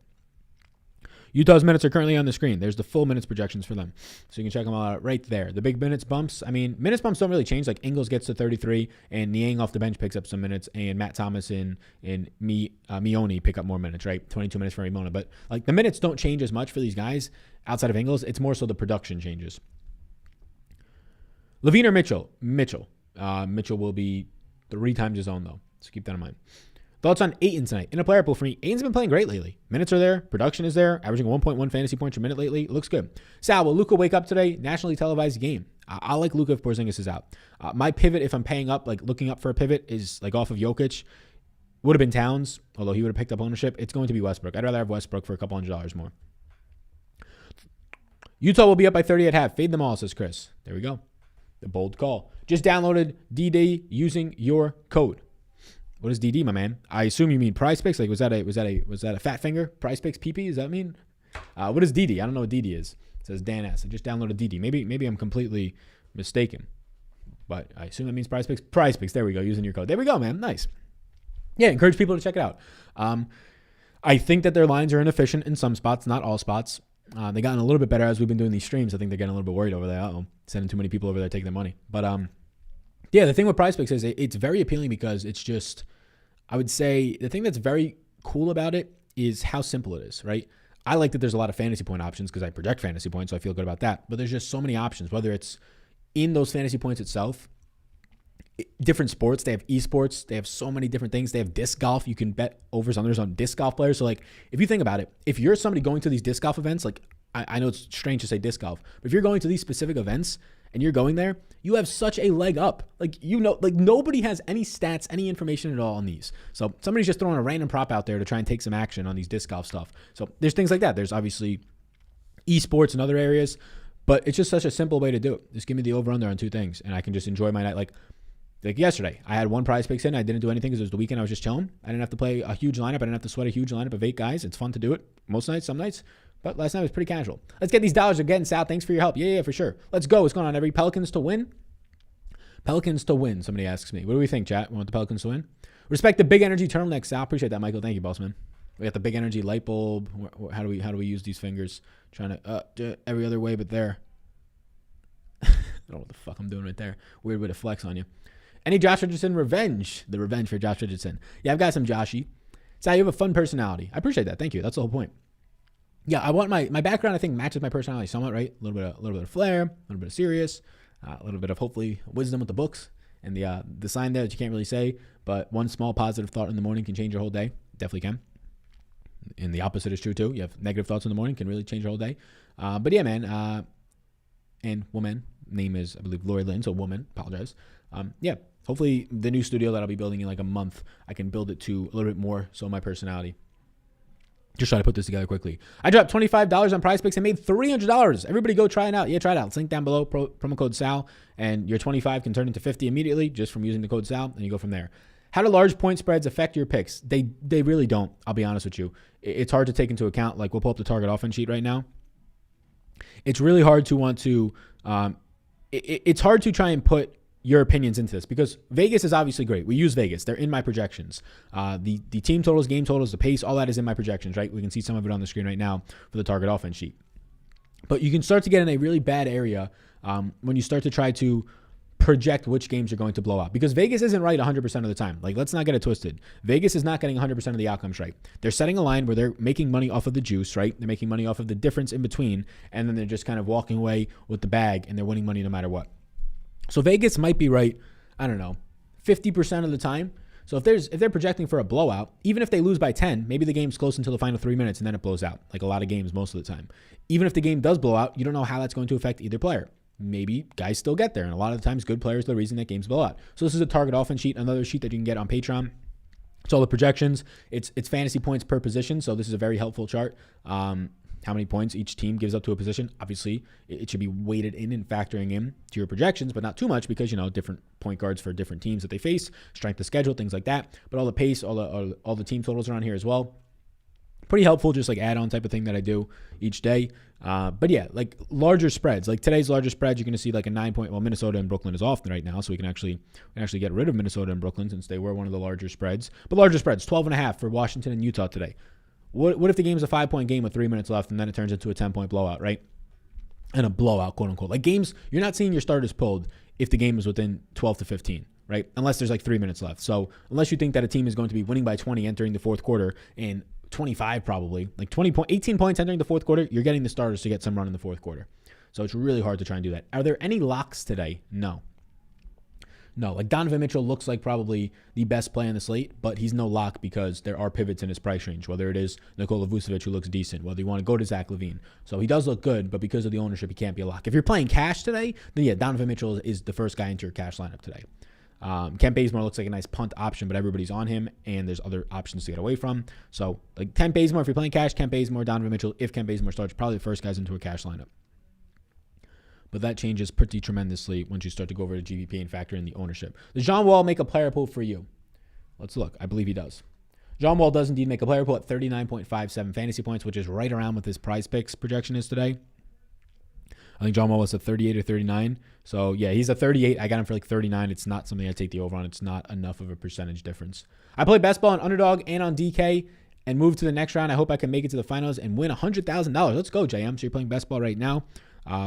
Utah's minutes are currently on the screen. There's the full minutes projections for them. So you can check them all out right there. The big minutes bumps, I mean, minutes bumps don't really change. Like, Ingles gets to 33, and Niang off the bench picks up some minutes, and Matt Thomas and Mione pick up more minutes, right? 22 minutes for Mimona. But, like, the minutes don't change as much for these guys outside of Ingles. It's more so the production changes. LaVine or Mitchell? Mitchell. Mitchell will be 3 times his own, though. So keep that in mind. Thoughts on Ayton tonight? In a player pool for me, Ayton's been playing great lately. Minutes are there. Production is there. Averaging 1.1 fantasy points per minute lately. Looks good. Sal, will Luka wake up today? Nationally televised game. I like Luka if Porzingis is out. My pivot, if I'm paying up, like looking up for a pivot, is like off of Jokic. Would have been Towns, although he would have picked up ownership. It's going to be Westbrook. I'd rather have Westbrook for a couple $100 more. Utah will be up by 30 at half. Fade them all, says Chris. There we go. The bold call. Just downloaded DD using your code. What is DD, my man? I assume you mean prize picks. Like, was that a fat finger? Prize picks PP? Does that mean? What is DD? I don't know what DD is. It says Dan S. I just downloaded DD. Maybe I'm completely mistaken, but I assume that means prize picks. Prize picks. There we go. Using your code. There we go, man. Nice. Yeah, encourage people to check it out. I think that their lines are inefficient in some spots, not all spots. They gotten a little bit better as we've been doing these streams. I think they're getting a little bit worried over there. Sending too many people over there taking their money. But yeah, the thing with prize picks is it's very appealing because it's just I would say the thing that's very cool about it is how simple it is, right? I like that there's a lot of fantasy point options because I project fantasy points, so I feel good about that. But there's just so many options, whether it's in those fantasy points itself, different sports. They have esports. They have so many different things. They have disc golf. You can bet overs, unders on disc golf players. So like, if you think about it, if you're somebody going to these disc golf events, like I know it's strange to say disc golf, but if you're going to these specific events and you're going there, you have such a leg up. Like, like nobody has any stats, any information at all on these. So somebody's just throwing a random prop out there to try and take some action on these disc golf stuff. So there's things like that. There's obviously esports and other areas, but it's just such a simple way to do it. Just give me the over under on two things and I can just enjoy my night. Like yesterday, I had one prize picks in. I didn't do anything because it was the weekend. I was just chilling. I didn't have to play a huge lineup. I didn't have to sweat a huge lineup of 8 guys. It's fun to do it most nights, some nights. But last night was pretty casual. Let's get these dollars again, Sal. Thanks for your help. Yeah, for sure. Let's go. What's going on, every Pelicans to win? Pelicans to win, somebody asks me. What do we think, chat? We want the Pelicans to win? Respect the big energy turtleneck, Sal. Appreciate that, Michael. Thank you, boss man. We got the big energy light bulb. How do we use these fingers? Trying to do it every other way but there. I don't know what the fuck I'm doing right there. Weird way to flex on you. Any Josh Richardson revenge? The revenge for Josh Richardson. Yeah, I've got some Joshy. Sal, you have a fun personality. I appreciate that. Thank you. That's the whole point. Yeah, I want my background, I think, matches my personality somewhat, right? A little bit of flair, a little bit of serious, a little bit of hopefully wisdom with the books and the sign there that you can't really say, but one small positive thought in the morning can change your whole day. Definitely can. And the opposite is true too. You have negative thoughts in the morning, can really change your whole day. But yeah, man, and woman, name is, I believe, Lori Lynn, so woman, apologize. Yeah, hopefully the new studio that I'll be building in like a month, I can build it to a little bit more so my personality. Just try to put this together quickly. I dropped $25 on Prize Picks and made $300. Everybody go try it out. Yeah, try it out. It's linked down below, promo code SAL, and your 25 can turn into 50 immediately just from using the code SAL, and you go from there. How do large point spreads affect your picks? They really don't, I'll be honest with you. It's hard to take into account. Like, we'll pull up the target offense sheet right now. It's really hard to want to, it's hard to try and put your opinions into this because Vegas is obviously great. We use Vegas. They're in my projections. The team totals, game totals, the pace, all that is in my projections, right? We can see some of it on the screen right now for the target offense sheet. But you can start to get in a really bad area when you start to try to project which games you're going to blow out because Vegas isn't right 100% of the time. Like, let's not get it twisted. Vegas is not getting 100% of the outcomes right. They're setting a line where they're making money off of the juice, right? They're making money off of the difference in between, and then they're just kind of walking away with the bag and they're winning money no matter what. So Vegas might be right, I don't know, 50% of the time. So if they're projecting for a blowout, even if they lose by 10, maybe the game's close until the final 3 minutes and then it blows out, like a lot of games most of the time. Even if the game does blow out, you don't know how that's going to affect either player. Maybe guys still get there, and a lot of the times good players are the reason that games blow out. So this is a target offense sheet, another sheet that you can get on Patreon. So all the projections, it's fantasy points per position, so this is a very helpful chart. How many points each team gives up to a position. Obviously, it should be weighted in and factoring in to your projections, but not too much because, different point guards for different teams that they face, strength of schedule, things like that. But all the pace, all the team totals are on here as well. Pretty helpful, just like add-on type of thing that I do each day. But yeah, like larger spreads. Like today's larger spread, you're going to see like a 9-point. Well, Minnesota and Brooklyn is off right now, so we can actually get rid of Minnesota and Brooklyn since they were one of the larger spreads. But larger spreads, 12.5 for Washington and Utah today. What if the game's a 5-point game with 3 minutes left and then it turns into a 10-point blowout, right? And a blowout, quote unquote. Like games, you're not seeing your starters pulled if the game is within 12 to 15, right? Unless there's like 3 minutes left. So unless you think that a team is going to be winning by 20 entering the fourth quarter and 25 probably, like 18 points entering the fourth quarter, you're getting the starters to get some run in the fourth quarter. So it's really hard to try and do that. Are there any locks today? No, like Donovan Mitchell looks like probably the best play on the slate, but he's no lock because there are pivots in his price range, whether it is Nikola Vucevic, who looks decent, whether you want to go to Zach LaVine. So he does look good, but because of the ownership, he can't be a lock. If you're playing cash today, then yeah, Donovan Mitchell is the first guy into your cash lineup today. Kent Bazemore looks like a nice punt option, but everybody's on him, and there's other options to get away from. So like Kent Bazemore, if you're playing cash, Kent Bazemore, Donovan Mitchell, if Kent Bazemore starts, probably the first guys into a cash lineup. But that changes pretty tremendously once you start to go over to GVP and factor in the ownership. Does John Wall make a player pool for you? Let's look. I believe he does. John Wall does indeed make a player pool at 39.57 fantasy points, which is right around what his prize picks projection is today. I think John Wall was at 38 or 39. So, yeah, he's at 38. I got him for like 39. It's not something I take the over on. It's not enough of a percentage difference. I play best ball on Underdog and on DK and move to the next round. I hope I can make it to the finals and win $100,000. Let's go, JM. So you're playing best ball right now.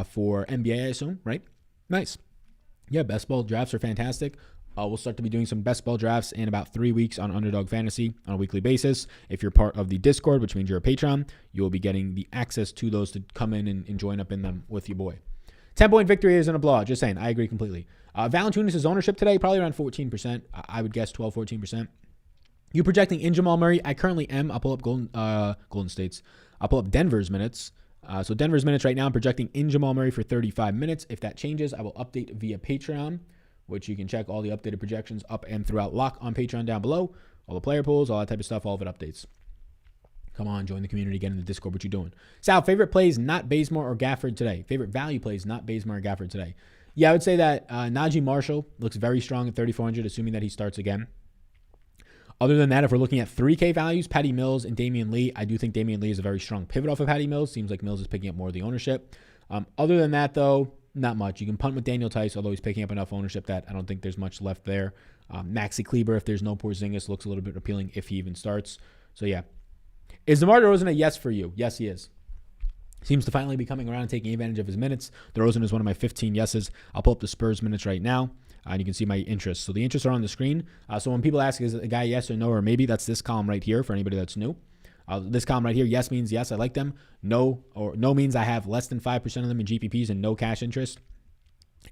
For NBA, I assume, right? Nice. Yeah, best ball drafts are fantastic. We'll start to be doing some best ball drafts in about 3 weeks on Underdog Fantasy on a weekly basis. If you're part of the Discord, which means you're a Patreon, you will be getting the access to those to come in and join up in them with your boy. 10-point victory isn't a blowout. Just saying. I agree completely. Valanciunas' ownership today, probably around 14%. I would guess 12, 14%. You projecting in Jamal Murray? I currently am. I'll pull up Golden State's. I'll pull up Denver's minutes. So Denver's minutes right now, I'm projecting in Jamal Murray for 35 minutes. If that changes, I will update via Patreon, which you can check all the updated projections up and throughout lock on Patreon down below. All the player pools, all that type of stuff, all of it updates. Come on, join the community, get in the Discord. What you doing? Sal, favorite plays, not Bazemore or Gafford today. Favorite value plays, not Bazemore or Gafford today. Yeah, I would say that Najee Marshall looks very strong at 3,400, assuming that he starts again. Other than that, if we're looking at 3K values, Patty Mills and Damian Lee, I do think Damian Lee is a very strong pivot off of Patty Mills. Seems like Mills is picking up more of the ownership. Other than that, though, not much. You can punt with Daniel Tice, although he's picking up enough ownership that I don't think there's much left there. Maxi Kleber, if there's no Porzingis, looks a little bit appealing if he even starts. So, yeah. Is DeMar DeRozan a yes for you? Yes, he is. Seems to finally be coming around and taking advantage of his minutes. DeRozan is one of my 15 yeses. I'll pull up the Spurs minutes right now, and you can see my interests. So the interests are on the screen. So when people ask, is a guy yes or no or maybe, that's this column right here for anybody that's new. This column right here, yes means yes, I like them. No or no means I have less than 5% of them in GPPs and no cash interest.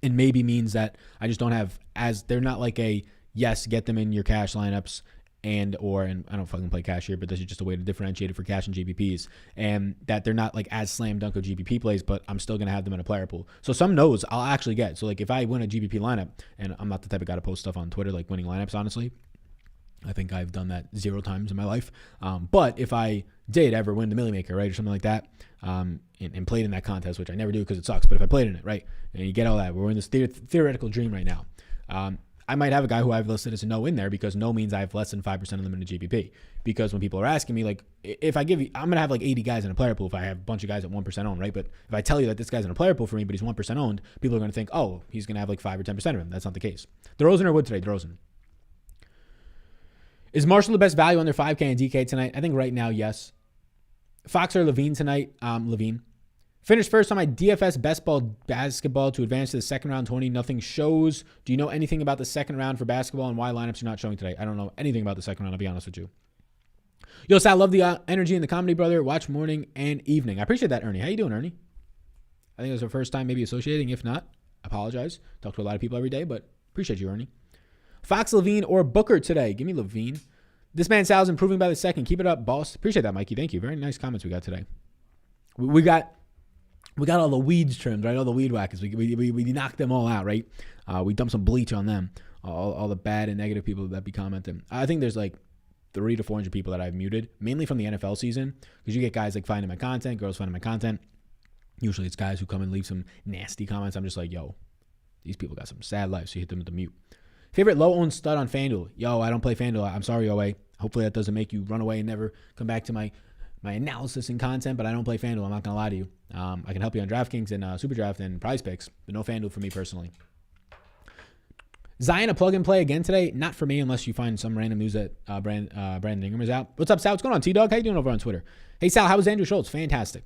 And maybe means that I just don't have they're not like a yes, get them in your cash lineups. And I don't fucking play cash here, but this is just a way to differentiate it for cash and GPPs, and that they're not like as slam dunk of GPP plays, but I'm still going to have them in a player pool. So some no's I'll actually get. So like if I win a GPP lineup, and I'm not the type of guy to post stuff on Twitter, like winning lineups, honestly, I think I've done that 0 times in my life. But if I did ever win the Millie Maker, right, or something like that, and played in that contest, which I never do because it sucks, but if I played in it, right, and you get all that, we're in this theoretical dream right now. I might have a guy who I've listed as a no in there because no means I have less than 5% of them in a GPP. Because when people are asking me, like, if I give you, I'm going to have like 80 guys in a player pool if I have a bunch of guys at 1% owned, right? But if I tell you that this guy's in a player pool for me, but he's 1% owned, people are going to think, oh, he's going to have like 5 or 10% of him. That's not the case. DeRozan or Wood today? DeRozan. Is Marshall the best value under 5K and DK tonight? I think right now, yes. Fox or Levine tonight? Levine. Finished first on my DFS best ball basketball to advance to the second round 20. Nothing shows. Do you know anything about the second round for basketball and why lineups are not showing today? I don't know anything about the second round, I'll be honest with you. Yo, Sal, love the energy in the comedy, brother. Watch morning and evening. I appreciate that, Ernie. How you doing, Ernie? I think it was our first time maybe associating. If not, apologize. Talk to a lot of people every day, but appreciate you, Ernie. Fox, Levine, or Booker today? Give me Levine. This man Sal's improving by the second. Keep it up, boss. Appreciate that, Mikey. Thank you. Very nice comments we got today. We got all the weeds trimmed, right? All the weed whackers. We knocked them all out, right? We dumped some bleach on them. All the bad and negative people that be commenting. I think there's like 300 to 400 people that I've muted, mainly from the NFL season, because you get guys like finding my content, girls finding my content. Usually it's guys who come and leave some nasty comments. I'm just like, yo, these people got some sad lives, so you hit them with the mute. Favorite low-owned stud on FanDuel? Yo, I don't play FanDuel. I'm sorry, OA. Hopefully that doesn't make you run away and never come back to my analysis and content, but I don't play FanDuel. I'm not going to lie to you. I can help you on DraftKings and SuperDraft and Prize Picks, but no FanDuel for me personally. Zion, a plug-and-play again today? Not for me unless you find some random news that Brandon Ingram is out. What's up, Sal? What's going on, T-Dog? How you doing over on Twitter? Hey, Sal, how was Andrew Schultz? Fantastic.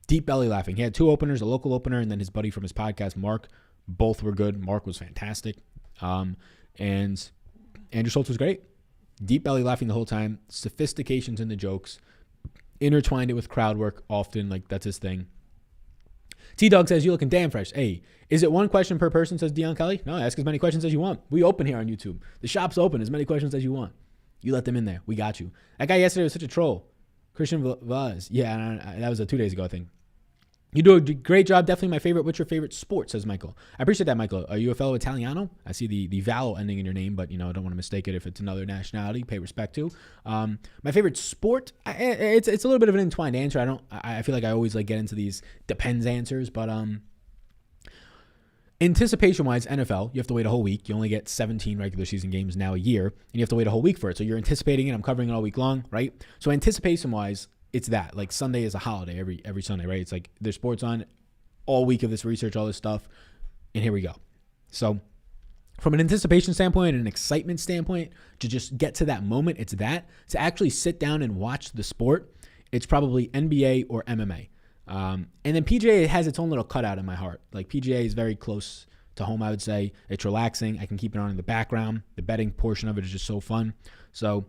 Deep belly laughing. He had 2 openers, a local opener, and then his buddy from his podcast, Mark. Both were good. Mark was fantastic. And Andrew Schultz was great. Deep belly laughing the whole time. Sophistications in the jokes. Intertwined it with crowd work often. Like, that's his thing. T-Dog says, you looking damn fresh. Hey, is it 1 question per person, says Dion Kelly? No, ask as many questions as you want. We open here on YouTube. The shop's open. As many questions as you want. You let them in there. We got you. That guy yesterday was such a troll. Christian Vaz. Yeah, that was 2 days ago, I think. You do a great job. Definitely my favorite. What's your favorite sport, says Michael. I appreciate that, Michael. Are you a fellow Italiano? I see the vowel ending in your name, but, I don't want to mistake it if it's another nationality. Pay respect to. My favorite sport, it's a little bit of an entwined answer. I feel like I always get into these depends answers, but anticipation-wise, NFL, you have to wait a whole week. You only get 17 regular season games now a year, and you have to wait a whole week for it. So you're anticipating it. I'm covering it all week long, right? So anticipation-wise, it's that. Like, Sunday is a holiday every Sunday, right? It's like there's sports on all week of this research, all this stuff, and here we go. So from an anticipation standpoint and an excitement standpoint, to just get to that moment, it's that. To actually sit down and watch the sport, it's probably NBA or MMA. And then PGA has its own little cutout in my heart. Like, PGA is very close to home, I would say. It's relaxing. I can keep it on in the background. The betting portion of it is just so fun. So,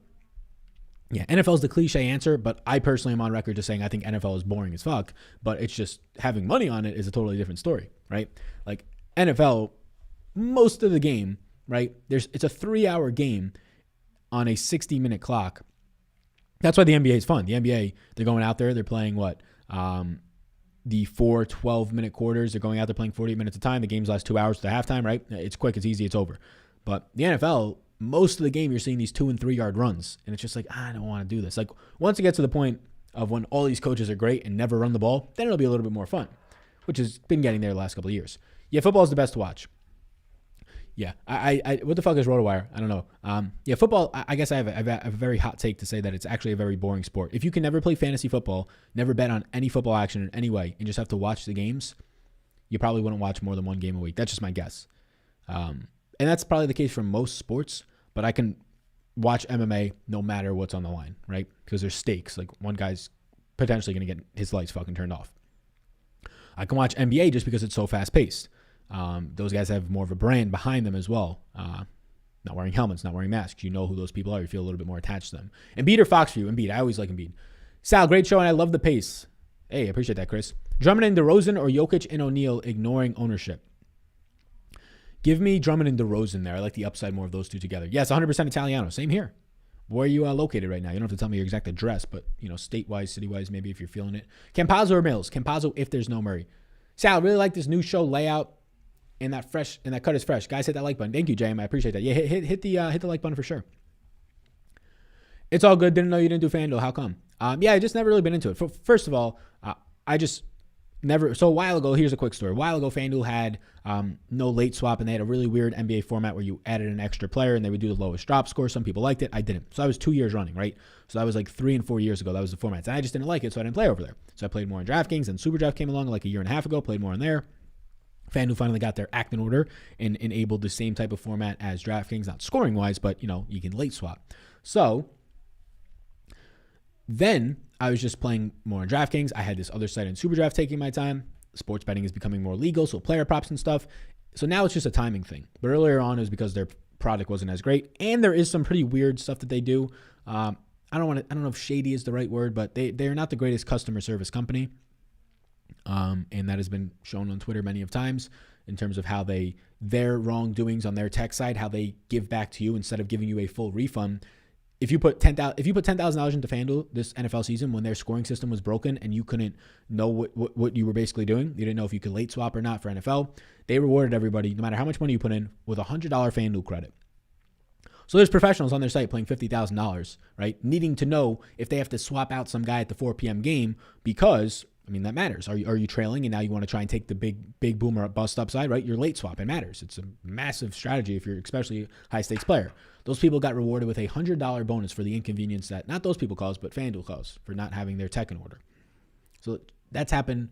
yeah, NFL is the cliche answer, but I personally am on record just saying I think NFL is boring as fuck, but it's just having money on it is a totally different story, right? Like NFL, most of the game, right? It's a 3-hour game on a 60-minute clock. That's why the NBA is fun. The NBA, they're going out there, they're playing the 4 12-minute quarters. They're going out there playing 48 minutes at a time. The games last 2 hours to halftime, right? It's quick, it's easy, it's over. But the NFL, most of the game, you're seeing these 2 and 3 yard runs. And it's just like, I don't want to do this. Like, once it gets to the point of when all these coaches are great and never run the ball, then it'll be a little bit more fun, which has been getting there the last couple of years. Yeah, football is the best to watch. Yeah, I what the fuck is RotoWire? I don't know. Yeah, football, I guess I have a very hot take to say that it's actually a very boring sport. If you can never play fantasy football, never bet on any football action in any way, and just have to watch the games, you probably wouldn't watch more than one game a week. That's just my guess. And that's probably the case for most sports, but I can watch MMA no matter what's on the line, right? Because there's stakes. Like, one guy's potentially going to get his lights fucking turned off. I can watch NBA just because it's so fast-paced. Those guys have more of a brand behind them as well. Not wearing helmets, not wearing masks. You know who those people are. You feel a little bit more attached to them. Embiid or Fox for you? Embiid. I always like Embiid. Sal, great show, and I love the pace. Hey, I appreciate that, Chris. Drummond and DeRozan or Jokic and O'Neal ignoring ownership? Give me Drummond and DeRozan there. I like the upside more of those two together. Yes, 100% Italiano. Same here. Where are you located right now? You don't have to tell me your exact address, but, state-wise, city-wise, maybe if you're feeling it. Campazzo or Mills? Campazzo if there's no Murray. Sal, really like this new show layout. And that cut is fresh. Guys, hit that like button. Thank you, JM. I appreciate that. Yeah, hit the like button for sure. It's all good. Didn't know you didn't do FanDuel. How come? Yeah, I just never really been into it. First of all, I just never. So a while ago, here's a quick story. A while ago, FanDuel had no late swap, and they had a really weird NBA format where you added an extra player, and they would do the lowest drop score. Some people liked it. I didn't. So I was 2 years running, right? So that was like 3 and 4 years ago. That was the format. And I just didn't like it, so I didn't play over there. So I played more in DraftKings, and SuperDraft came along like a year and a half ago. Played more in there. FanDuel finally got their act in order and enabled the same type of format as DraftKings, not scoring-wise, but, you can late swap. So then I was just playing more on DraftKings. I had this other site in SuperDraft taking my time. Sports betting is becoming more legal, so player props and stuff. So now it's just a timing thing. But earlier on, it was because their product wasn't as great, and there is some pretty weird stuff that they do. I don't know if shady is the right word, but they're not the greatest customer service company. And that has been shown on Twitter many of times in terms of how their wrongdoings on their tech side, how they give back to you instead of giving you a full refund. If you put $10,000 into FanDuel this NFL season when their scoring system was broken and you couldn't know what you were basically doing, you didn't know if you could late swap or not for NFL, they rewarded everybody, no matter how much money you put in, with a $100 FanDuel credit. So there's professionals on their site playing $50,000, right? Needing to know if they have to swap out some guy at the 4 p.m. game because, that matters. Are you trailing and now you want to try and take the big boomer bust upside, right? Your late swap, it matters. It's a massive strategy if you're especially a high stakes player. Those people got rewarded with a $100 bonus for the inconvenience that not those people caused, but FanDuel caused for not having their tech in order. So that's happened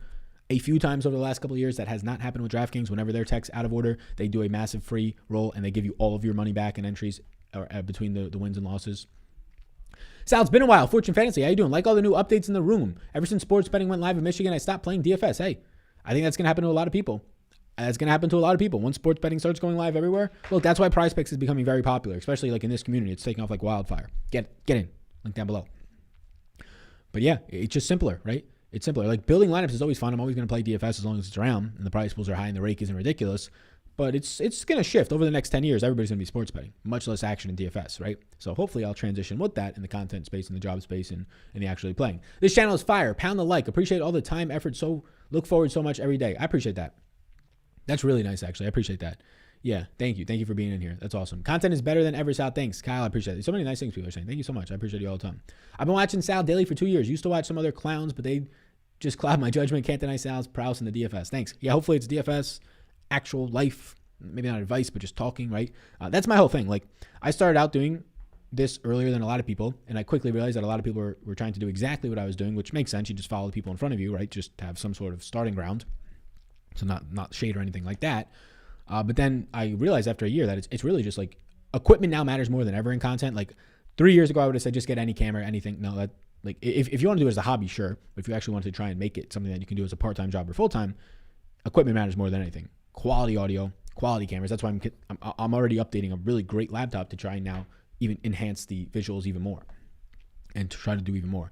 a few times over the last couple of years. That has not happened with DraftKings. Whenever their tech's out of order, they do a massive free roll and they give you all of your money back in entries or between the wins and losses. Sal, it's been a while. Fortune Fantasy, how you doing? Like all the new updates in the room. Ever since sports betting went live in Michigan, I stopped playing DFS. Hey, I think that's going to happen to a lot of people. Once sports betting starts going live everywhere. Look, that's why Prize Picks is becoming very popular, especially like in this community. It's taking off like wildfire. Get in. Link down below. But yeah, it's just simpler, right? It's simpler. Like building lineups is always fun. I'm always going to play DFS as long as it's around and the prize pools are high and the rake isn't ridiculous. But it's going to shift over the next 10 years. Everybody's going to be sports betting, much less action in DFS, right? So hopefully I'll transition with that in the content space, in the job space, and the actually playing. This channel is fire. Pound the like. Appreciate all the time, effort. So look forward so much every day. I appreciate that. That's really nice, actually. I appreciate that. Yeah, thank you. Thank you for being in here. That's awesome. Content is better than ever, Sal. Thanks, Kyle. I appreciate it. So many nice things people are saying. Thank you so much. I appreciate you all the time. I've been watching Sal daily for 2 years. Used to watch some other clowns, but they just cloud my judgment. Can't deny Sal's prowess in the DFS. Thanks. Yeah, hopefully it's DFS, actual life. Maybe not advice, but just talking, right? That's my whole thing. Like, I started out doing this earlier than a lot of people, and I quickly realized that a lot of people were trying to do exactly what I was doing, which makes sense. You just follow the people in front of you, right? Just to have some sort of starting ground. So not shade or anything like that. But then I realized after a year that it's really just like equipment now matters more than ever in content. Like 3 years ago, I would have said just get any camera, anything. No, that like if you want to do it as a hobby, sure. But if you actually want to try and make it something that you can do as a part-time job or full-time, equipment matters more than anything. Quality audio, quality cameras. That's why I'm already updating a really great laptop to try and now even enhance the visuals even more and to try to do even more.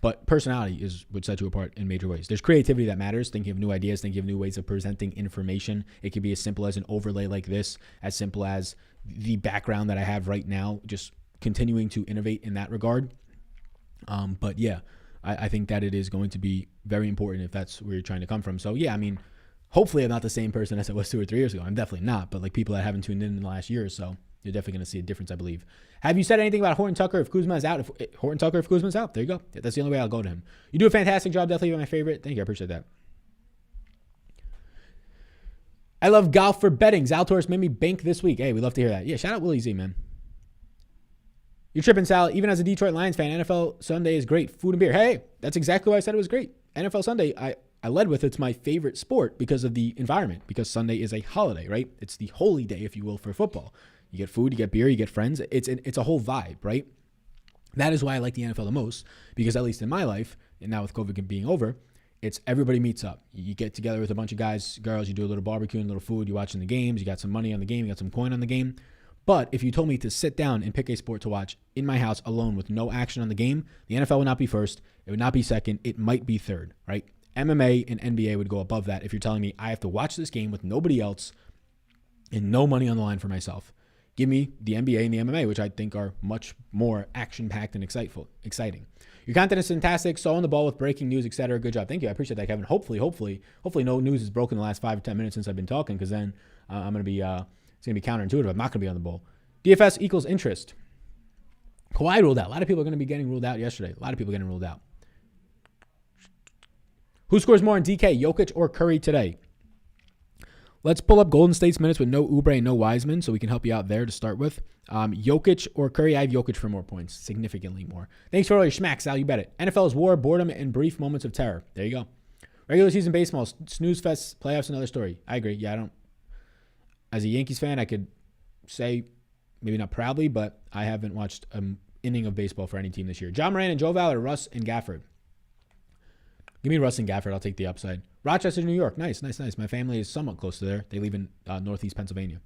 But personality would set you apart in major ways. There's creativity that matters, thinking of new ideas, thinking of new ways of presenting information. It could be as simple as an overlay like this, as simple as the background that I have right now, just continuing to innovate in that regard. But yeah, I think that it is going to be very important if that's where you're trying to come from. So yeah, I mean, hopefully I'm not the same person as I was 2 or 3 years ago. I'm definitely not, but like people that haven't tuned in the last year or so, you're definitely going to see a difference, I believe. Have you said anything about Horton Tucker if Kuzma is out? If Kuzma's out, there you go. That's the only way I'll go to him. You do a fantastic job. Definitely my favorite. Thank you. I appreciate that. I love golf for betting. Zalatoris made me bank this week. Hey, we love to hear that. Yeah, shout out Willie Z, man. You're tripping, Sal. Even as a Detroit Lions fan, NFL Sunday is great. Food and beer. Hey, that's exactly why I said it was great. NFL Sunday, I led with it's my favorite sport because of the environment, because Sunday is a holiday, right? It's the holy day, if you will, for football. You get food, you get beer, you get friends. It's a whole vibe, right? That is why I like the NFL the most, because at least in my life, and now with COVID being over, it's everybody meets up. You get together with a bunch of guys, girls, you do a little barbecue and a little food, you're watching the games, you got some money on the game, you got some coin on the game. But if you told me to sit down and pick a sport to watch in my house alone with no action on the game, the NFL would not be first, it would not be second, it might be third, right? MMA and NBA would go above that if you're telling me I have to watch this game with nobody else and no money on the line for myself. Give me the NBA and the MMA, which I think are much more action-packed and exciting. Your content is fantastic. So on the ball with breaking news, etc. Good job. Thank you. I appreciate that, Kevin. Hopefully no news is broken in the last 5 or 10 minutes since I've been talking, because then I'm going to be it's going to be counterintuitive. I'm not going to be on the ball. DFS equals interest. Kawhi ruled out. A lot of people are going to be getting ruled out yesterday. A lot of people getting ruled out. Who scores more in DK, Jokic or Curry today? Let's pull up Golden State's minutes with no Oubre and no Wiseman, so we can help you out there to start with. Jokic or Curry? I have Jokic for more points, significantly more. Thanks for all your schmacks, Al. You bet it. NFL's war, boredom, and brief moments of terror. There you go. Regular season baseball, snooze fest, playoffs, another story. I agree. Yeah, I don't. As a Yankees fan, I could say, maybe not proudly, but I haven't watched an inning of baseball for any team this year. John Moran and Joe Val or Russ and Gafford? Give me Russ and Gafford. I'll take the upside. Rochester, New York. Nice. My family is somewhat close to there. They live in northeast Pennsylvania.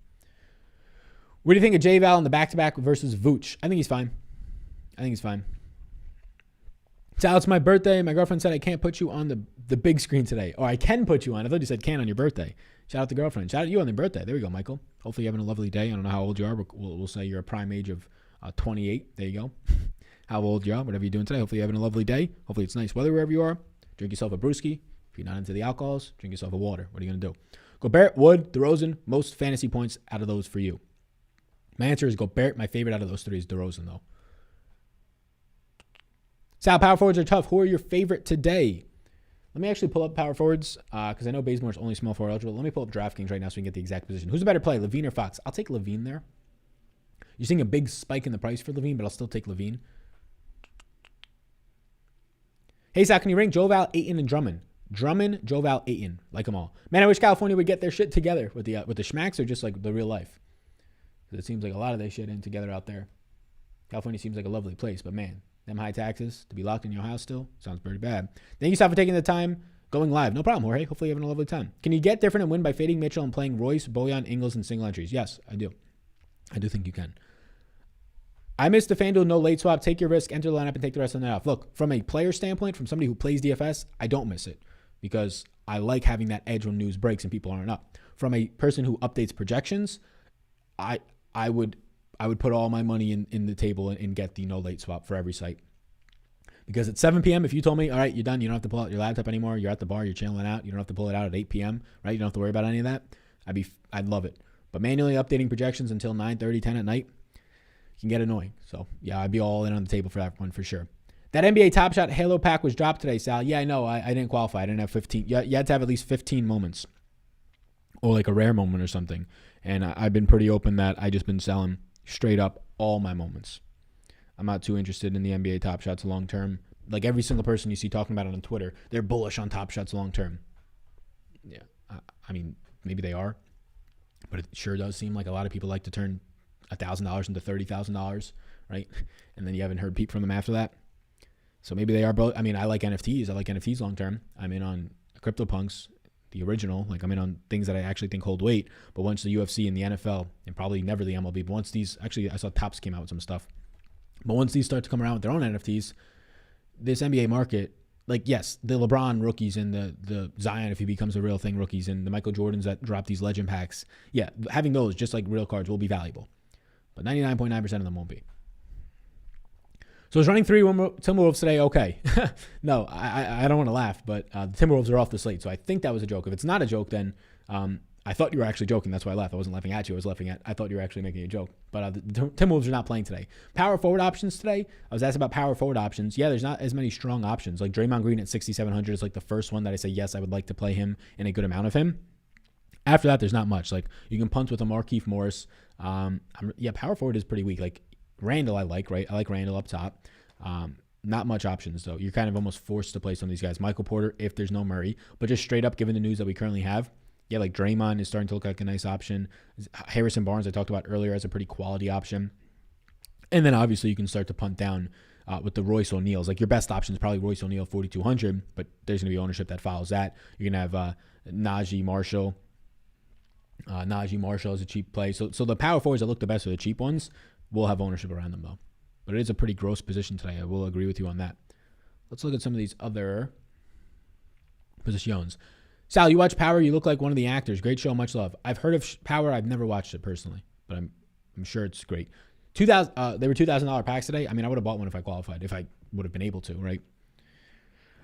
What do you think of J Val in the back-to-back versus Vooch? I think he's fine. Sal, it's my birthday. My girlfriend said I can't put you on the big screen today. Or I can put you on. I thought you said can on your birthday. Shout out the girlfriend. Shout out you on your birthday. There we go, Michael. Hopefully you're having a lovely day. I don't know how old you are, but we'll say you're a prime age of 28. There you go. How old you are, whatever you're doing today. Hopefully you're having a lovely day. Hopefully it's nice weather wherever you are. Drink yourself a brewski. If you're not into the alcohols, drink yourself a water. What are you going to do? Gobert, Wood, DeRozan, most fantasy points out of those for you. My answer is Gobert. My favorite out of those three is DeRozan, though. Sal, power forwards are tough. Who are your favorite today? Let me actually pull up power forwards because I know Bazemore is only small forward eligible. Let me pull up DraftKings right now so we can get the exact position. Who's a better play, Levine or Fox? I'll take Levine there. You're seeing a big spike in the price for Levine, but I'll still take Levine. Hey, Sal, can you rank Joval, Ayton, and Drummond? Drummond, Joval, Ayton. Like them all. Man, I wish California would get their shit together with the schmacks or just like the real life. It seems like a lot of their shit in together out there. California seems like a lovely place, but man, them high taxes to be locked in your house still sounds pretty bad. Thank you, Sal, for taking the time going live. No problem, Jorge. Hopefully you're having a lovely time. Can you get different and win by fading Mitchell and playing Royce, Bojan, Ingles, and single entries? Yes, I do. I do think you can. I missed the FanDuel no late swap. Take your risk, enter the lineup, and take the rest of the night off. Look, from a player standpoint, from somebody who plays DFS, I don't miss it because I like having that edge when news breaks and people aren't up. From a person who updates projections, I would put all my money in the table and get the no late swap for every site. Because at 7 p.m., if you told me, all right, you're done, you don't have to pull out your laptop anymore, you're at the bar, you're chilling out, you don't have to pull it out at 8 p.m., right? You don't have to worry about any of that. I'd love it. But manually updating projections until 9:30, 10 at night can get annoying. So, yeah, I'd be all in on the table for that one for sure. That NBA Top Shot Halo pack was dropped today, Sal. Yeah, I know. I didn't qualify. I didn't have 15. You had to have at least 15 moments or like a rare moment or something. And I've been pretty open that I just been selling straight up all my moments. I'm not too interested in the NBA Top Shots long term. Like every single person you see talking about it on Twitter, they're bullish on Top Shots long term. Yeah, I mean, maybe they are, but it sure does seem like a lot of people like to turn $1,000 into $30,000, right? And then you haven't heard peep from them after that. So maybe they are both. I mean, I like NFTs. I like NFTs long term. I'm in on CryptoPunks. the original. Like I'm in on things that I actually think hold weight. But once the UFC and the NFL, and probably never the MLB, but once these, actually I saw Topps came out with some stuff. But once these start to come around with their own NFTs, this NBA market, like yes, the LeBron rookies and the Zion, if he becomes a real thing, rookies, and the Michael Jordans that drop these legend packs, yeah, having those just like real cards will be valuable. But 99.9% of them won't be. So I was running 3 Timberwolves today. Okay. No, I don't want to laugh, but the Timberwolves are off the slate. So I think that was a joke. If it's not a joke, then I thought you were actually joking. That's why I laughed. I wasn't laughing at you. I thought you were actually making a joke. But the Timberwolves are not playing today. Power forward options today. I was asked about power forward options. Yeah, there's not as many strong options. Like Draymond Green at 6,700 is like the first one that I say, yes, I would like to play him in a good amount of him. After that, there's not much. Like you can punt with a Markieff Morris. Power forward is pretty weak. Like Randall, I like, right? I like Randall up top. Not much options, though. You're kind of almost forced to play some of these guys. Michael Porter, if there's no Murray. But just straight up, given the news that we currently have, yeah, like Draymond is starting to look like a nice option. Harrison Barnes, I talked about earlier, as a pretty quality option. And then obviously you can start to punt down with the Royce O'Neals. Like your best option is probably Royce O'Neal, 4,200, but there's going to be ownership that follows that. You're going to have Najee Marshall. Najee Marshall is a cheap play. So the power forwards that look the best are the cheap ones. Will have ownership around them, though. But it is a pretty gross position today. I will agree with you on that. Let's look at some of these other positions. Sal, you watch Power. You look like one of the actors. Great show. Much love. I've heard of Power. I've never watched it personally, but I'm sure it's great. They were $2,000 packs today. I mean, I would have bought one if I qualified, if I would have been able to, right?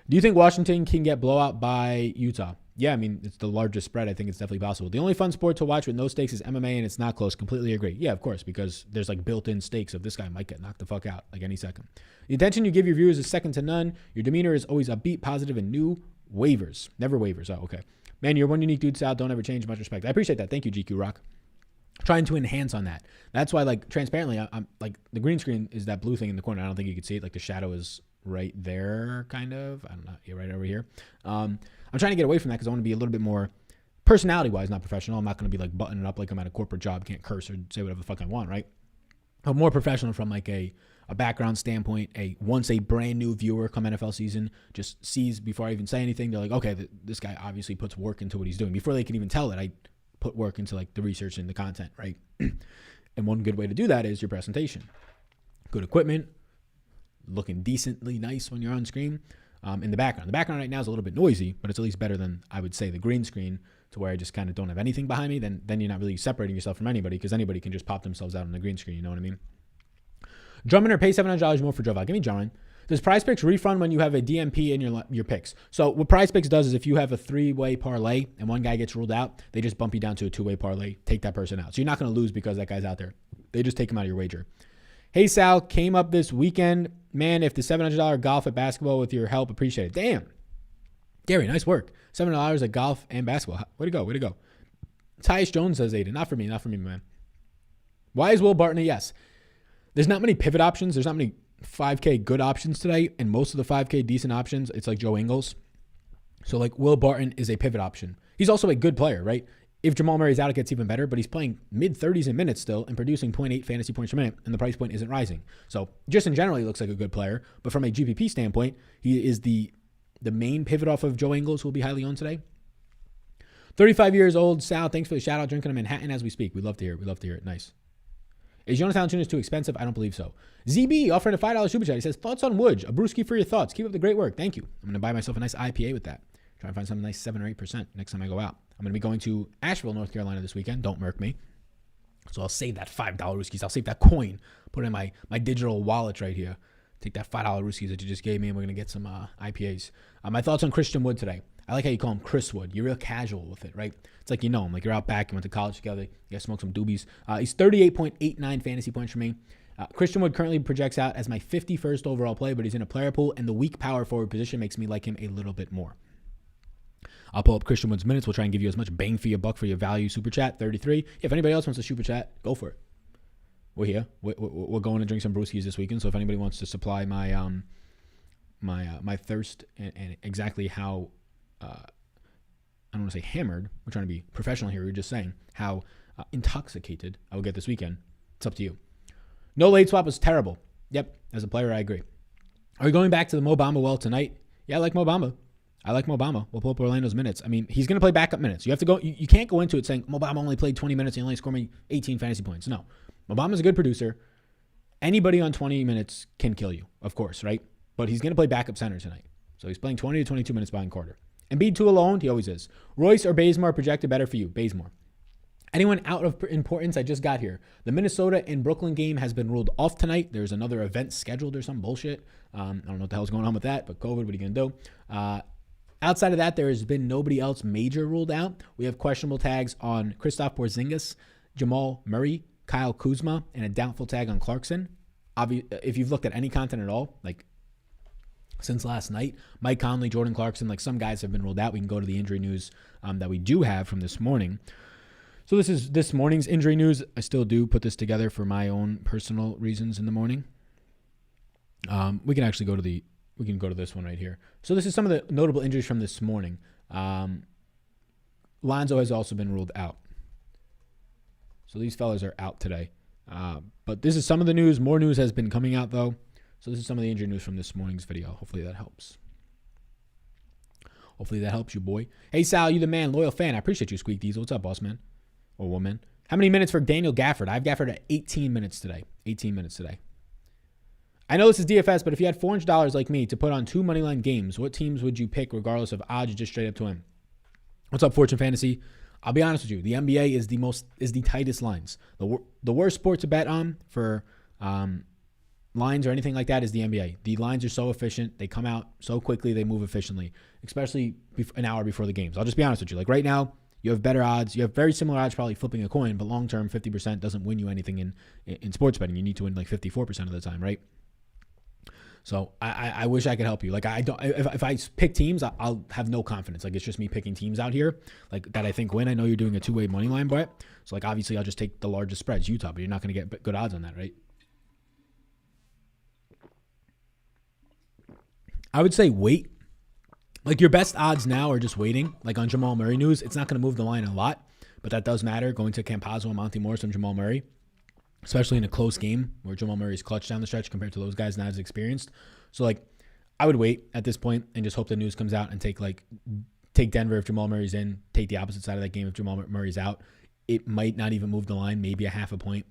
Do you think Washington can get blowout by Utah? Yeah, I mean, it's the largest spread. I think it's definitely possible. The only fun sport to watch with no stakes is MMA, and it's not close. Completely agree. Yeah, of course, because there's like built-in stakes of this guy might get knocked the fuck out like any second. The attention you give your viewers is second to none. Your demeanor is always upbeat, positive, and new. Waivers. Never waivers. Oh, okay. Man, you're one unique dude, Sal. Don't ever change. Much respect. I appreciate that. Thank you, GQ Rock. Trying to enhance on that. That's why, like, transparently, I'm like, the green screen is that blue thing in the corner. I don't think you can see it. Like, the shadow is right there, kind of. I don't know. Yeah, right over here. I'm trying to get away from that because I want to be a little bit more personality-wise, not professional. I'm not going to be, like, buttoning up like I'm at a corporate job. Can't curse or say whatever the fuck I want, right? I'm more professional from, like, a background standpoint. Once a brand new viewer come NFL season just sees, before I even say anything, they're like, okay, this guy obviously puts work into what he's doing. Before they can even tell that I put work into like the research and the content, right? And one good way to do that is your presentation. Good equipment, looking decently nice when you're on screen. In the background. The background right now is a little bit noisy, but it's at least better than, I would say, the green screen, to where I just kind of don't have anything behind me. Then you're not really separating yourself from anybody, because anybody can just pop themselves out on the green screen. You know what I mean? Drummond or pay $700 more for Joval. Give me Drummond. Does PrizePicks refund when you have a DMP in your picks? So what PrizePicks does is if you have a 3-way parlay and one guy gets ruled out, they just bump you down to a 2-way parlay, take that person out. So you're not going to lose because that guy's out there. They just take him out of your wager. Hey, Sal, came up this weekend. Man, if the $700 golf at basketball with your help, appreciate it. Damn. Gary, nice work. $700 at golf and basketball. Way to go. Way to go. Tyus Jones says Aiden. Not for me, man. Why is Will Barton a yes? There's not many pivot options. There's not many 5K good options today. And most of the 5K decent options, it's like Joe Ingles. So like Will Barton is a pivot option. He's also a good player, right? If Jamal Murray's out, it gets even better, but he's playing mid-30s in minutes still and producing 0.8 fantasy points per minute, and the price point isn't rising. So just in general, he looks like a good player, but from a GPP standpoint, he is the main pivot off of Joe Ingles, who will be highly owned today. 35 years old, Sal, thanks for the shout-out. Drinking a Manhattan as we speak. We'd love to hear it. Nice. Is Jonathan Tunis too expensive? I don't believe so. ZB offering a $5 super chat. He says, thoughts on Woods? A brewski for your thoughts. Keep up the great work. Thank you. I'm going to buy myself a nice IPA with that. Try and find something nice 7 or 8% next time I go out. I'm going to be going to Asheville, North Carolina this weekend. Don't murk me. So I'll save that $5 Rooskies. I'll save that coin. Put it in my digital wallet right here. Take that $5 Rooskies that you just gave me, and we're going to get some IPAs. My thoughts on Christian Wood today. I like how you call him Chris Wood. You're real casual with it, right? It's like you know him. Like you're out back. You went to college together. You guys smoked some doobies. He's 38.89 fantasy points for me. Christian Wood currently projects out as my 51st overall play, but he's in a player pool, and the weak power forward position makes me like him a little bit more. I'll pull up Christian Wood's minutes. We'll try and give you as much bang for your buck for your value. Super chat 33. If anybody else wants a super chat, go for it. We're here. We're going to drink some brewskis this weekend. So if anybody wants to supply my my thirst and exactly how I don't want to say hammered. We're trying to be professional here. We're just saying how intoxicated I will get this weekend. It's up to you. No late swap was terrible. Yep, as a player, I agree. Are we going back to the Mo Bamba well tonight? Yeah, I like Mo Bamba. I like Mo Bamba. We'll pull up Orlando's minutes. I mean, he's going to play backup minutes. You have to go. You can't go into it saying Mo Bamba only played 20 minutes and he only scored me 18 fantasy points. No, Mo Bama's a good producer. Anybody on 20 minutes can kill you, of course, right? But he's going to play backup center tonight. So he's playing 20 to 22 minutes behind Carter. Embiid 2 alone, he always is. Royce or Bazemore projected better for you? Bazemore. Anyone out of importance? I just got here. The Minnesota and Brooklyn game has been ruled off tonight. There's another event scheduled or some bullshit. I don't know what the hell's going on with that, but COVID, what are you going to do? Outside of that, there has been nobody else major ruled out. We have questionable tags on Kristaps Porzingis, Jamal Murray, Kyle Kuzma, and a doubtful tag on Clarkson. If you've looked at any content at all, like since last night, Mike Conley, Jordan Clarkson, like some guys have been ruled out. We can go to the injury news that we do have from this morning. So this is this morning's injury news. I still do put this together for my own personal reasons in the morning. We can actually go to this one right here. So this is some of the notable injuries from this morning. Lonzo has also been ruled out. So these fellas are out today. But this is some of the news. More news has been coming out, though. So this is some of the injury news from this morning's video. Hopefully that helps. Hopefully that helps you, boy. Hey, Sal, you the man, loyal fan. I appreciate you, Squeak Diesel. What's up, boss man? Or woman. How many minutes for Daniel Gafford? I have Gafford at 18 minutes today. 18 minutes today. I know this is DFS, but if you had $400 like me to put on 2 moneyline games, what teams would you pick regardless of odds or just straight up to win? What's up, Fortune Fantasy? I'll be honest with you. The NBA is the tightest lines. The worst sport to bet on for lines or anything like that is the NBA. The lines are so efficient. They come out so quickly. They move efficiently, especially an hour before the games. I'll just be honest with you. Like right now, you have better odds. You have very similar odds probably flipping a coin, but long-term, 50% doesn't win you anything in sports betting. You need to win like 54% of the time, right? So I wish I could help you. Like I don't. If I pick teams, I'll have no confidence. Like it's just me picking teams out here, like that I think win. I know you're doing a 2-way money line bet, so like obviously I'll just take the largest spreads, Utah, but you're not going to get good odds on that, right? I would say wait. Like your best odds now are just waiting. Like on Jamal Murray news, it's not going to move the line a lot, but that does matter. Going to Campazzo and Monty Morris and Jamal Murray. Especially in a close game where Jamal Murray's clutch down the stretch compared to those guys not as experienced. So, like, I would wait at this point and just hope the news comes out and take Denver if Jamal Murray's in, take the opposite side of that game if Jamal Murray's out. It might not even move the line, maybe a half a point,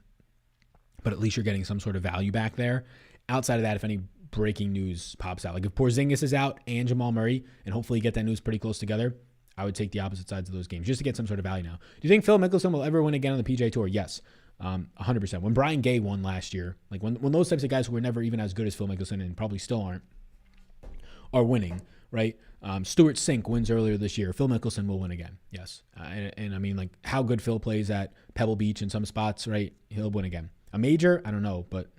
but at least you're getting some sort of value back there. Outside of that, if any breaking news pops out, like if Porzingis is out and Jamal Murray, and hopefully you get that news pretty close together, I would take the opposite sides of those games just to get some sort of value now. Do you think Phil Mickelson will ever win again on the PGA Tour? Yes. 100%. When Brian Gay won last year, like when those types of guys who were never even as good as Phil Mickelson and probably still aren't, are winning, right? Stuart Sink wins earlier this year. Phil Mickelson will win again. Yes. And I mean, like how good Phil plays at Pebble Beach in some spots, right? He'll win again. A major, I don't know, but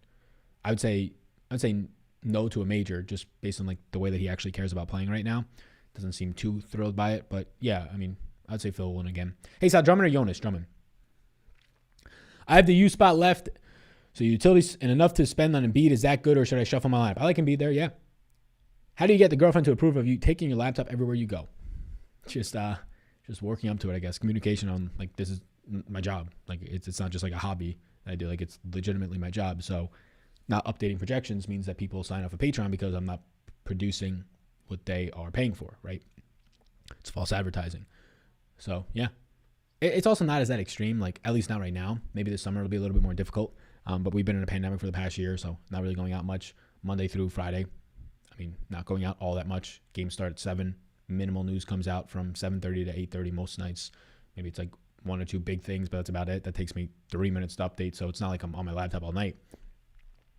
I'd say no to a major just based on like the way that he actually cares about playing right now. Doesn't seem too thrilled by it, but yeah, I mean, I'd say Phil will win again. Hey, Sal, Drummond or Jonas? Drummond. I have the U spot left, so utilities and enough to spend on Embiid. Is that good, or should I shuffle my lineup? I like Embiid there, yeah. How do you get the girlfriend to approve of you taking your laptop everywhere you go? Just working up to it, I guess. Communication on, like, this is my job. Like, it's not just like a hobby that I do. Like, it's legitimately my job. So not updating projections means that people sign off a Patreon because I'm not producing what they are paying for, right? It's false advertising. So, yeah. It's also not as that extreme, like at least not right now. Maybe this summer it'll be a little bit more difficult, but we've been in a pandemic for the past year, so not really going out much Monday through Friday. I mean, not going out all that much. Games start at 7. Minimal news comes out from 7:30 to 8:30 most nights. Maybe it's like 1 or 2 big things, but that's about it. That takes me 3 minutes to update, so it's not like I'm on my laptop all night.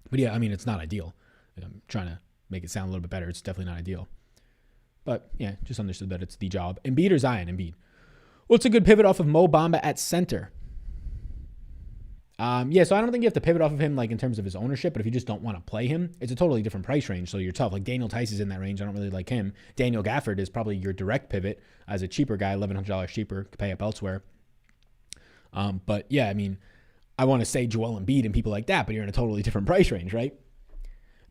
But yeah, I mean, it's not ideal. I'm trying to make it sound a little bit better. It's definitely not ideal. But yeah, just understood that it's the job. Embiid or Zion? Embiid. What's a good pivot off of Mo Bamba at center? Yeah, so I don't think you have to pivot off of him like in terms of his ownership, but if you just don't want to play him, it's a totally different price range, so you're tough. Like Daniel Tice is in that range. I don't really like him. Daniel Gafford is probably your direct pivot as a cheaper guy, $1,100 cheaper, could pay up elsewhere. But yeah, I mean, I want to say Joel Embiid and people like that, but you're in a totally different price range, right?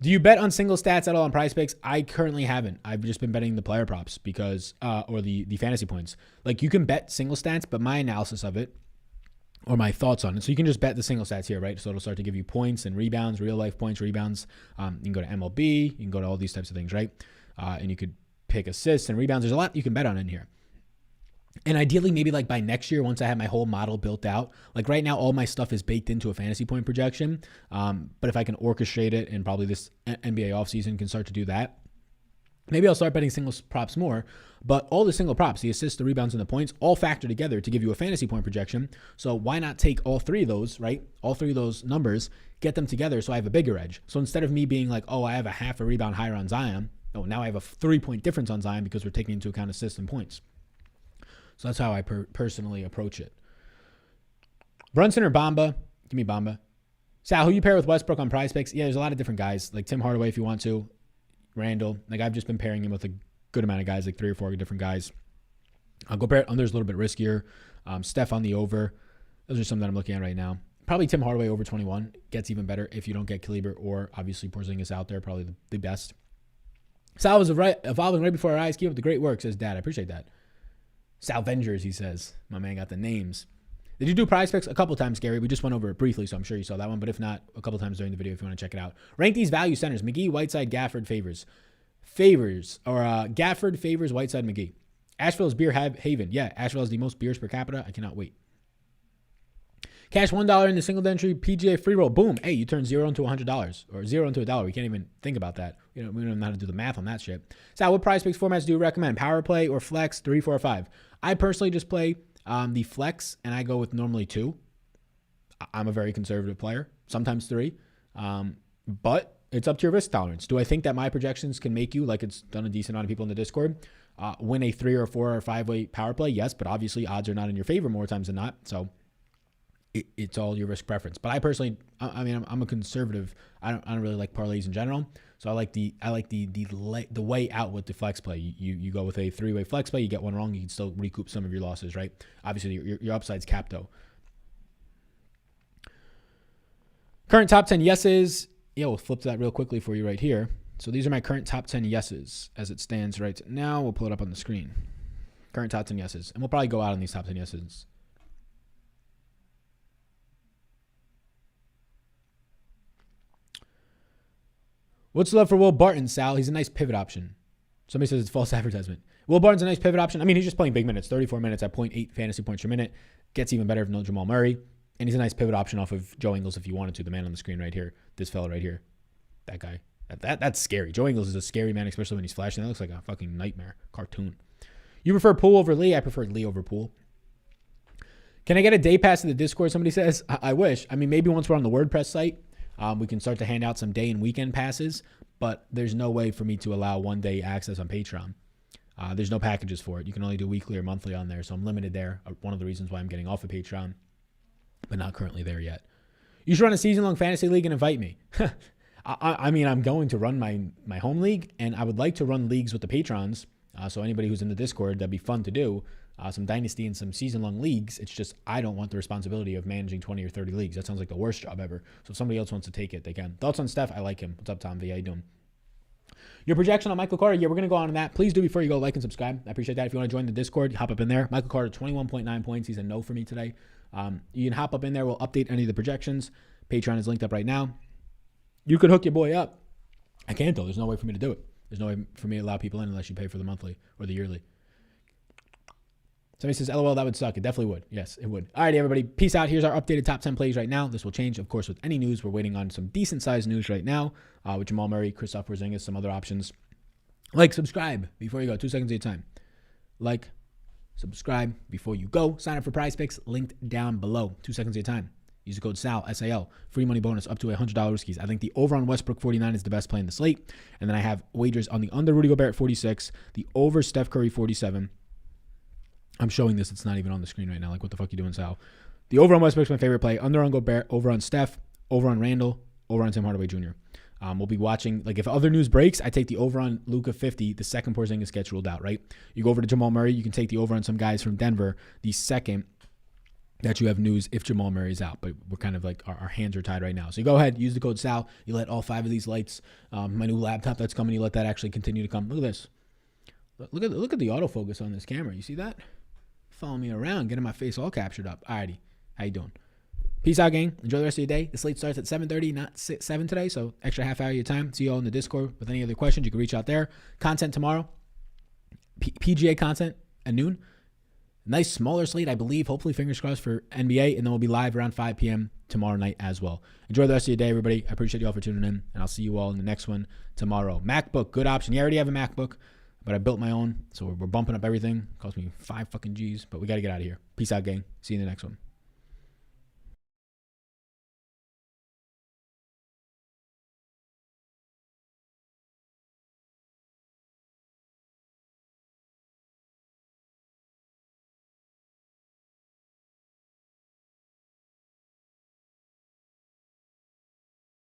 Do you bet on single stats at all on Prize Picks? I currently haven't. I've just been betting the player props because, or the fantasy points. Like you can bet single stats, but my analysis of it or my thoughts on it. So you can just bet the single stats here, right? So it'll start to give you points and rebounds, real life points, rebounds. You can go to MLB, you can go to all these types of things, right? And you could pick assists and rebounds. There's a lot you can bet on in here. And ideally, maybe like by next year, once I have my whole model built out, like right now, all my stuff is baked into a fantasy point projection. But if I can orchestrate it and probably this NBA offseason can start to do that, maybe I'll start betting single props more. But all the single props, the assists, the rebounds, and the points, all factor together to give you a fantasy point projection. So why not take all three of those, right? All three of those numbers, get them together so I have a bigger edge. So instead of me being like, oh, I have a half a rebound higher on Zion, oh, now I have a 3-point difference on Zion because we're taking into account assists and points. So that's how I personally approach it. Brunson or Bamba? Give me Bamba. Sal, who you pair with Westbrook on Prize Picks? Yeah, there's a lot of different guys. Like Tim Hardaway if you want to. Randall. Like I've just been pairing him with a good amount of guys, like 3 or 4 different guys. Gobert under is a little bit riskier. Steph on the over. Those are some that I'm looking at right now. Probably Tim Hardaway over 21. Gets even better if you don't get Kleber or obviously Porzingis out there. Probably the best. Sal was evolving right before our eyes. Keep up the great work, says Dad. I appreciate that. Salvengers, he says. My man got the names. Did you do Prize Picks? A couple times, Gary. We just went over it briefly, so I'm sure you saw that one. But if not, a couple times during the video if you want to check it out. Rank these value centers. McGee, Whiteside, Gafford, Favors. Gafford, Favors, Whiteside, McGee. Asheville's Beer Haven. Yeah, Asheville has the most beers per capita. I cannot wait. Cash $1 in the single entry PGA free roll. Boom. Hey, you turn 0 into $100 or 0 into $1. We can't even think about that. We don't know how to do the math on that shit. So what Prize Picks formats do you recommend? Power play or flex? 3, 4, 5. I personally just play the flex and I go with normally 2. I'm a very conservative player, sometimes 3. But it's up to your risk tolerance. Do I think that my projections can make you, like it's done a decent amount of people in the Discord, win a 3 or 4 or 5-way power play? Yes, but obviously odds are not in your favor more times than not. So it's all your risk preference. But I personally, I'm a conservative. I don't really like parlays in general. So I like the way out with the flex play. You go with a 3-way flex play. You get one wrong, you can still recoup some of your losses, right? Obviously, your upside's capped though. Current top 10 yeses. Yeah, we'll flip to that real quickly for you right here. So these are my current top 10 yeses as it stands right now. We'll pull it up on the screen. Current top 10 yeses. And we'll probably go out on these top 10 yeses. What's the love for Will Barton, Sal? He's a nice pivot option. Somebody says it's false advertisement. Will Barton's a nice pivot option. I mean, he's just playing big minutes, 34 minutes at 0.8 fantasy points per minute. Gets even better if no Jamal Murray. And he's a nice pivot option off of Joe Ingles if you wanted to. The man on the screen right here. This fella right here. That guy. That's scary. Joe Ingles is a scary man, especially when he's flashing. That looks like a fucking nightmare cartoon. You prefer Poole over Lee? I prefer Lee over Poole. Can I get a day pass to the Discord? Somebody says. I wish. I mean, maybe once we're on the WordPress site, we can start to hand out some day and weekend passes, but there's no way for me to allow one-day access on Patreon. There's no packages for it. You can only do weekly or monthly on there, so I'm limited there. One of the reasons why I'm getting off of Patreon, but not currently there yet. You should run a season-long fantasy league and invite me. I mean, I'm going to run my home league, and I would like to run leagues with the patrons. So anybody who's in the Discord, that'd be fun to do. Some dynasty and some season-long leagues. It's just I don't want the responsibility of managing 20 or 30 leagues. That sounds like the worst job ever. So if somebody else wants to take it, they can. Thoughts on Steph? I like him. What's up, Tom V? How you doing? Your projection on Michael Carter? Yeah, we're going to go on to that. Please do before you go like and subscribe. I appreciate that. If you want to join the Discord, hop up in there. Michael Carter, 21.9 points. He's a no for me today. You can hop up in there. We'll update any of the projections. Patreon is linked up right now. You could hook your boy up. I can't, though. There's no way for me to do it. There's no way for me to allow people in unless you pay for the monthly or the yearly. Somebody says, LOL, that would suck. It definitely would. Yes, it would. All right, everybody. Peace out. Here's our updated top 10 plays right now. This will change, of course, with any news. We're waiting on some decent-sized news right now with Jamal Murray, Kristaps Porzingis, some other options. Like, subscribe before you go. 2 seconds at a time. Like, subscribe before you go. Sign up for Prize Picks. Linked down below. 2 seconds at a time. Use the code SAL, S-A-L. Free money bonus up to $100 skis. I think the over on Westbrook 49 is the best play in the slate. And then I have wagers on the under Rudy Gobert 46, the over Steph Curry 47. I'm showing this. It's not even on the screen right now. Like, what the fuck you doing, Sal? The over on Westbrook's my favorite play. Under on Gobert, over on Steph, over on Randall, over on Tim Hardaway Jr. We'll be watching. Like, if other news breaks, I take the over on Luka 50. The second Porzingis gets ruled out, right? You go over to Jamal Murray. You can take the over on some guys from Denver. The second that you have news if Jamal Murray is out. But we're kind of like, our hands are tied right now. So you go ahead, use the code SAL. You let all 5 of these lights, my new laptop that's coming, you let that actually continue to come. Look at this. Look at the autofocus on this camera. You see that? Following me around, getting my face all captured up. Alrighty. How you doing? Peace out, gang. Enjoy the rest of your day. The slate starts at 7:30, not 7 today, so extra half hour of your time. See you all in the Discord. With any other questions, you can reach out there. Content tomorrow. PGA content at noon. Nice smaller slate, I believe. Hopefully, fingers crossed for NBA. And then we'll be live around 5 p.m. tomorrow night as well. Enjoy the rest of your day, everybody. I appreciate you all for tuning in. And I'll see you all in the next one tomorrow. MacBook, good option. You already have a MacBook, but I built my own. So we're bumping up everything. It cost me 5 fucking G's. But we got to get out of here. Peace out, gang. See you in the next one.